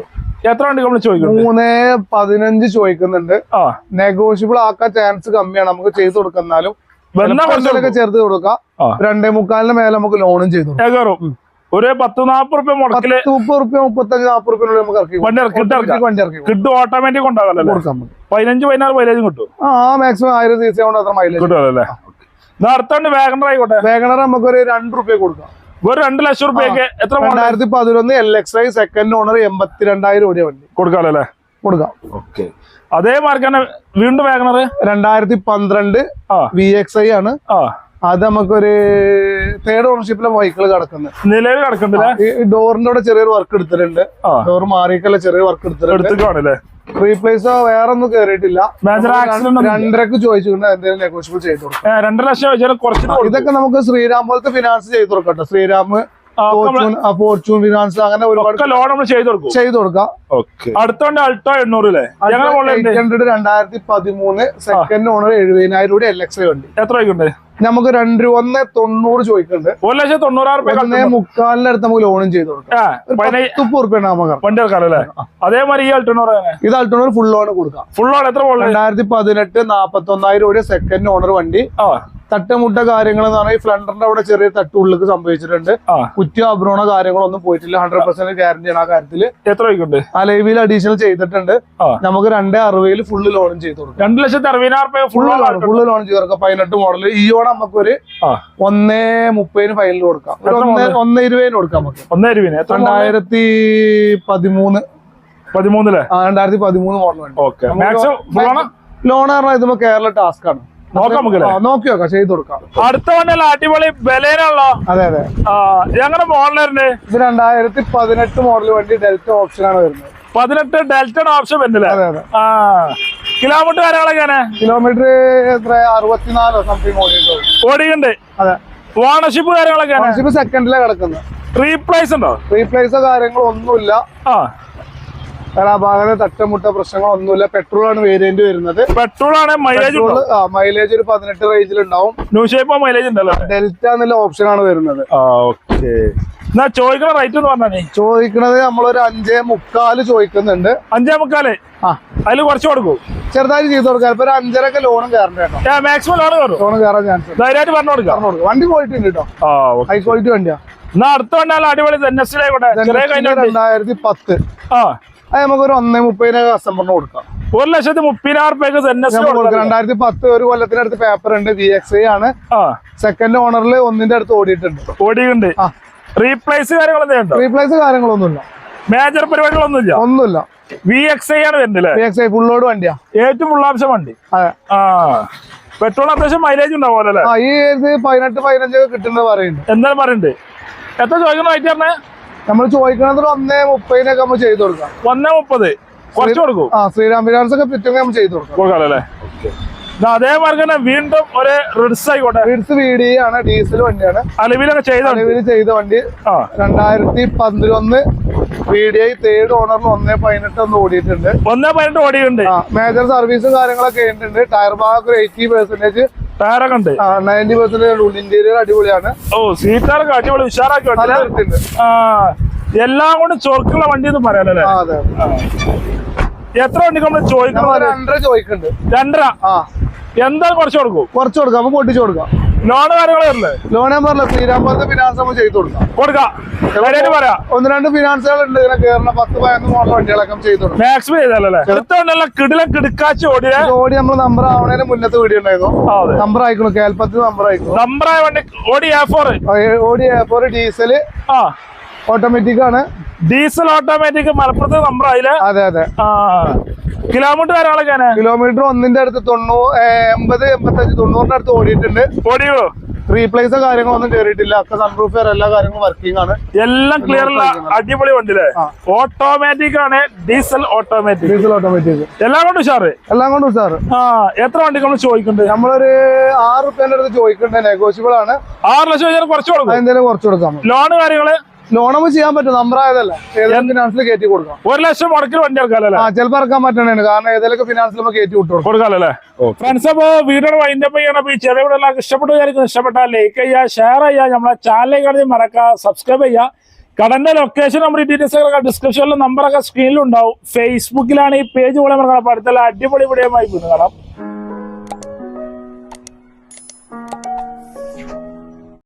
എത്ര വണ്ടി നമ്മൾ ചോദിക്കുന്നു? 3.15 ചോദിക്കുന്നുണ്ട്. നെഗോഷ്യബിൾ ആക്കാൻ ചാൻസ് കമ്മിയാണ്. നമുക്ക് ചെയ്ത് കൊടുക്കുന്നാലും ചേർത്ത് കൊടുക്കാം. 2.25 മേലെ നമുക്ക് ലോണും ചെയ്തു കൊടുക്കാം. ഒരു 10-40 റുപ്യ മുടക്കില് 30-35-40 നമുക്ക് ഇറക്കി കിട്ടും. ഓട്ടോമാറ്റിക് ഉണ്ടാകാം. 15-16 മൈലേജും കിട്ടും. മാക്സിമം 1000 cc കൊണ്ട് അത്ര മൈലേജ് കിട്ടുമല്ലേ? അടുത്തോണ്ട് വാഗണർ ആയിക്കോട്ടെ. വാഗണർ നമുക്ക് ഒരു 2 റുപ്യ കൊടുക്കാം. ഒരു 2 ലക്ഷം റുപ്യക്ക് എത്ര? 2011 LXi സെക്കൻഡ് ഓണർ 82,000 ഓടിയ വണ്ടി കൊടുക്കാമല്ലേ? കൊടുക്കാം. ഓക്കെ. അതേ മാർക്കാണ് വീണ്ടും വാഗണർ 2012 VXi ആണ്. അത് നമുക്കൊരു 3rd ഓണർഷിപ്പിലെ വെഹിക്കിൾ കിടക്കുന്നത്. നിലവിൽ കിടക്കുന്നില്ല. ഡോറിന്റെ അവിടെ ചെറിയൊരു വർക്ക് എടുത്തിട്ടുണ്ട്. ഡോർ മാറിയൊക്കെ ചെറിയ വർക്ക് എടുത്തിട്ടുണ്ട്. റീപ്ലേസോ വേറെ ഒന്നും കയറിയിട്ടില്ല. 2.5 ചോദിച്ചിട്ടുണ്ട്. എന്തെങ്കിലും നെഗോഷ്യബിൾ ചെയ്ത് കൊടുക്കാം. 2 ലക്ഷം കുറച്ച്. ഇതൊക്കെ നമുക്ക് ശ്രീരാം പോലത്തെ ഫിനാൻസ് ചെയ്ത് കൊടുക്കട്ടെ. ശ്രീരാം, ഫോർച്യൂൺ ഫിനാൻസ് അങ്ങനെ ഒരുപാട് ലോൺ നമ്മൾ ചെയ്ത് കൊടുക്കാം. അടുത്തോണ്ട് അൾട്ടോ 800 2013 സെക്കൻഡ് ഓണർ 70,000 LXi വണ്ടി. എത്ര രൂപയുണ്ട്? നമുക്ക് 1,90,000 ചോദിക്കുന്നുണ്ട്. 1,90,000 മുക്കാലിന്റെ അടുത്ത് നമുക്ക് ലോണും ചെയ്ത് കൊടുക്കാം. 10 റുപ്യ വണ്ടി എടുക്കാറല്ലേ? അതേമാതിരി ഈ അൾട്ടോണർ ഇത് അൾട്ടോണർ ഫുൾ ലോൺ കൊടുക്കാം. ഫുൾ ലോൺ എത്ര? 2018 41,000 സെക്കൻഡ് ഓണർ വണ്ടി. തട്ടുമുട്ട കാര്യങ്ങൾ എന്ന് പറഞ്ഞാൽ ഈ ഫ്ലണ്ടറിന്റെ അവിടെ ചെറിയ തട്ടുള്ളിലേക്ക് സംഭവിച്ചിട്ടുണ്ട്. കുറ്റിയോ അബ്രോണോ കാര്യങ്ങളൊന്നും പോയിട്ടില്ല. 100% ഗ്യാരണ്ടിയാണ് ആ കാര്യത്തില്. എത്ര രൂപയുണ്ട്? അലൈവിൽ അഡീഷണൽ ചെയ്തിട്ടുണ്ട്. നമുക്ക് 2.60 ഫുള്ള് ലോണും ചെയ്ത് കൊടുക്കാം. 2,60,000 ഫുള്ള് ലോൺ ചെയ്ത് കൊടുക്കാം. 18 മോഡൽ. ഈയോടെ നമുക്കൊരു 1.30 ഫൈനൽ കൊടുക്കാം. 1.20 കൊടുക്കാം. നമുക്ക് 2013 2013 മോഡൽ വണ്ടി. ലോൺ പറഞ്ഞാൽ ഇത് കേരള ടാസ്ക് ആണ്. നോക്കി നോക്കാം. ചെയ്ത് കൊടുക്കാം. അടുത്ത വണ്ടിയല്ല അടിപൊളി ബലേനാണല്ലോ. അതെ അതെ. ഞങ്ങളുടെ മോഡലായിരുന്നു ഇത്. 2018 മോഡൽ വണ്ടി. ഡെൽറ്റ ഓപ്ഷൻ ആണ് വരുന്നത്. 18 ഡെൽറ്റ ഓപ്ഷൻ വരുന്നില്ല. അതെ അതെ. കിലോമീറ്റർ കാര്യങ്ങളൊക്കെയാണ്? കിലോമീറ്റർ എത്ര 64 സംതിങ് ഓടിയുണ്ട്. അതെ. ഓണർഷിപ്പ് കാര്യങ്ങളൊക്കെയാണ്? സെക്കൻഡിലാണ് കിടക്കുന്നത്. റീപ്ലേസ് ഉണ്ടോ? റീപ്ലേസോ കാര്യങ്ങളോ ഒന്നുമില്ല. ആ ഭാഗത്ത് തട്ടമുട്ട പ്രശ്നങ്ങളൊന്നുമില്ല. പെട്രോൾ ആണ് വേരിയന്റ് വരുന്നത്. പെട്രോൾ ആണ്. മൈലേജ് ഒരു 18 റേഞ്ചിൽ ഉണ്ടാവും. മൈലേജ് ഉണ്ടല്ലോ. ഡെൽറ്റ എന്നുള്ള ഓപ്ഷൻ ആണ് വരുന്നത്. ചോദിക്കണ റേറ്റ് എന്ന് പറഞ്ഞേ? ചോദിക്കണത് നമ്മളൊരു 5.25 ചോദിക്കുന്നുണ്ട്. 5.25. അതിൽ കുറച്ച് കൊടുക്കും. ചെറുതായിട്ട് ചെയ്ത് കൊടുക്കാം. ഇപ്പൊ ഒരു 5.5 ലോണും കയറണ്ട കേട്ടോ. മാക്സിമം ലോൺ കയറാൻ ചാൻസ്. ധൈര്യമായിട്ട് പറഞ്ഞു കൊടുക്കാം. വണ്ടി ക്വാളിറ്റി ഉണ്ട് കേട്ടോ. ഹൈ ക്വാളിറ്റി വണ്ടിയാ. അടുത്ത വണ്ടിയാൽ അടിപൊളി 2010. അത് നമുക്കൊരു 1.30 കസ്റ്റമറിന് കൊടുക്കാം. 1,30,000 2010 ഒരു കൊല്ലത്തിനടുത്ത് പേപ്പർ ഉണ്ട്. VXi ആണ്. സെക്കൻഡ് ഓണറിൽ 1ന്റെ അടുത്ത് ഓടിയിട്ടുണ്ട്. റീപ്ലേസ് കാര്യങ്ങളൊന്നുമില്ല. മേജർ പരിപാടികളൊന്നുമില്ല. ഒന്നുമില്ല. VXi ആണ് വരുന്നില്ലേ? VXi ഫുൾ ലോഡ് വണ്ടിയാ. ഏറ്റവും ഫുൾ ഓപ്ഷൻ വണ്ടി. പെട്രോൾ അത്യാവശ്യം മൈലേജ് ഉണ്ടാവുമല്ലോ. ഈ 18-15 കിട്ടുന്നത് പറയുന്നുണ്ട്. എന്തായാലും പറയുന്നുണ്ട്. എത്ര ചോദിക്കുന്ന റേറ്റ് പറഞ്ഞേ? നമ്മൾ ചോദിക്കണത് 1.30 നമ്മൾ ചെയ്ത് കൊടുക്കാം. 1.30 കുറച്ച് കൊടുക്കും. ശ്രീരാം ഫിനാൻസ് ഒക്കെ പറ്റുമെങ്കിൽ നമ്മൾ ചെയ്ത് കൊടുക്കാം. അതേമാതിരി തന്നെ വീണ്ടും ഒരു റിഡ്സ് ആയിക്കോട്ടെ. റിഡ്സ് VDI ആണ്, ഡീസൽ വണ്ടിയാണ്. അലവിലൊക്കെ ചെയ്ത വണ്ടി 2011 VDI 3rd ഓണറിൽ 1.18 ഒന്ന് ഓടിയിട്ടുണ്ട്. 1.18 ഓടിയിട്ടുണ്ട്. മേജർ സർവീസും കാര്യങ്ങളൊക്കെ ഉണ്ട്. ടയർ ഭാഗം 80% ടയറൊക്കെ ഉണ്ട്. 90% ഉള്ളിൽ ഇന്റീരിയർ അടിപൊളിയാണ്. സീറ്റാറൊക്കെ അടിപൊളി ഉഷാറാക്കി എല്ലാം കൊണ്ട് ചൊറുക്കുള്ള വണ്ടി എന്ന് പറയാനല്ലേ. എത്ര വണ്ടി നമ്മൾ ചോദിക്കുന്നത്? 2.5 ചോദിക്കുന്നുണ്ട്. 2.5 എന്തായാലും കുറച്ച് കൊടുക്കും. അപ്പൊ പൊട്ടിച്ചു കൊടുക്കാം. ലോണ് കാര്യങ്ങളല്ലേ? ലോൺ ഞാൻ പറഞ്ഞ ശ്രീരാമപുരത്തെ ഫിനാൻസ് നമ്മൾ ചെയ്ത് കൊടുക്കാം. 1-2 ഫിനാൻസുകൾ ഉണ്ട്. ഇങ്ങനെ കേരള 10-15 മോഡൽ വണ്ടികളൊക്കെ ചെയ്ത് കൊടുക്കാം. മാക്സിമം ചെയ്താലല്ലേ. കിടക്കാച്ച് ഓടി നമ്മൾ നമ്പർ ആവണേന് മുന്നത്തെ വീഡിയോ ഉണ്ടായിരുന്നു. നമ്പർ ആയിക്കണു, കേൽപ്പത്തിൽ നമ്പർ ആയിക്കണു. നമ്പറായ വണ്ടി ഓടി A4 ഡീസൽ ഓട്ടോമാറ്റിക് ആണ്. ഡീസൽ ഓട്ടോമാറ്റിക് മലപ്പുറത്ത് നമ്പർ ആയില്ലേ? അതെ. കിലോമീറ്റർ കാര്യങ്ങളൊക്കെയാണ്. കിലോമീറ്റർ 1ന്റെ അടുത്ത് 80-85-90 അടുത്ത് ഓടിയിട്ടുണ്ട്. ഓടിയോ? റീപ്ലേസോ കാര്യങ്ങളൊന്നും കയറിയിട്ടില്ല. ഒക്കെ സൺറൂഫ് എല്ലാ കാര്യങ്ങളും വർക്കിംഗ് ആണ്. എല്ലാം ക്ലിയർ ഉള്ള അടിപൊളി വണ്ടിയില്ലേ? ഓട്ടോമാറ്റിക് ആണ്. ഡീസൽ ഓട്ടോമാറ്റിക് എല്ലാം കൊണ്ട് ഉഷാറ്. എത്ര വണ്ടി നമ്മൾ ചോദിക്കുന്നുണ്ട്? നമ്മളൊരു 6 റുപ്യന്റെ അടുത്ത് ചോദിക്കുന്നുണ്ട്. നെഗോഷ്യബിൾ ആണ്. 6 ലക്ഷം കുറച്ച് കൊടുക്കും. എന്തെങ്കിലും കുറച്ച് കൊടുക്കാം. ലോണ് കാര്യങ്ങള് ലോണൊന്നും ചെയ്യാൻ പറ്റും. നമ്പർ ആയതല്ല, ഏതെങ്കിലും ഫിനാൻസിൽ കയറ്റി കൊടുക്കാം. 1 ലക്ഷം മുടക്കിൽ വണ്ടി ഇറക്കാല്ലേ? ചിലപ്പോൾ ഇറക്കാൻ പറ്റണേ, കാരണം ഏതെങ്കിലും ഫിനാൻസിൽ നമ്മൾ കയറ്റി കൊടുക്കാല്ലേ. ഫ്രണ്ട്സ്, അപ്പൊ വീഡിയോ വൈൻഡപ്പ് ചെയ്യണം. ഈ ചെറിയ വീഡിയോ എല്ലാവർക്കും ഇഷ്ടപ്പെട്ടാൽ ലൈക്ക് ചെയ്യുക, ഷെയർ ചെയ്യുക, നമ്മളെ ചാനലിലേക്ക് മറക്കുക, സബ്സ്ക്രൈബ് ചെയ്യുക. കടന്റെ ലൊക്കേഷൻ നമ്മുടെ ഡീറ്റെയിൽസ് ഡിസ്ക്രിപ്ഷനിലെ നമ്പറൊക്കെ സ്ക്രീനിലുണ്ടാവും. ഫേസ്ബുക്കിലാണ് ഈ പേജ് പോലെ മറക്കണം. അടുത്തുള്ള അടിപൊളി വീഡിയോ ആയി കാണാം.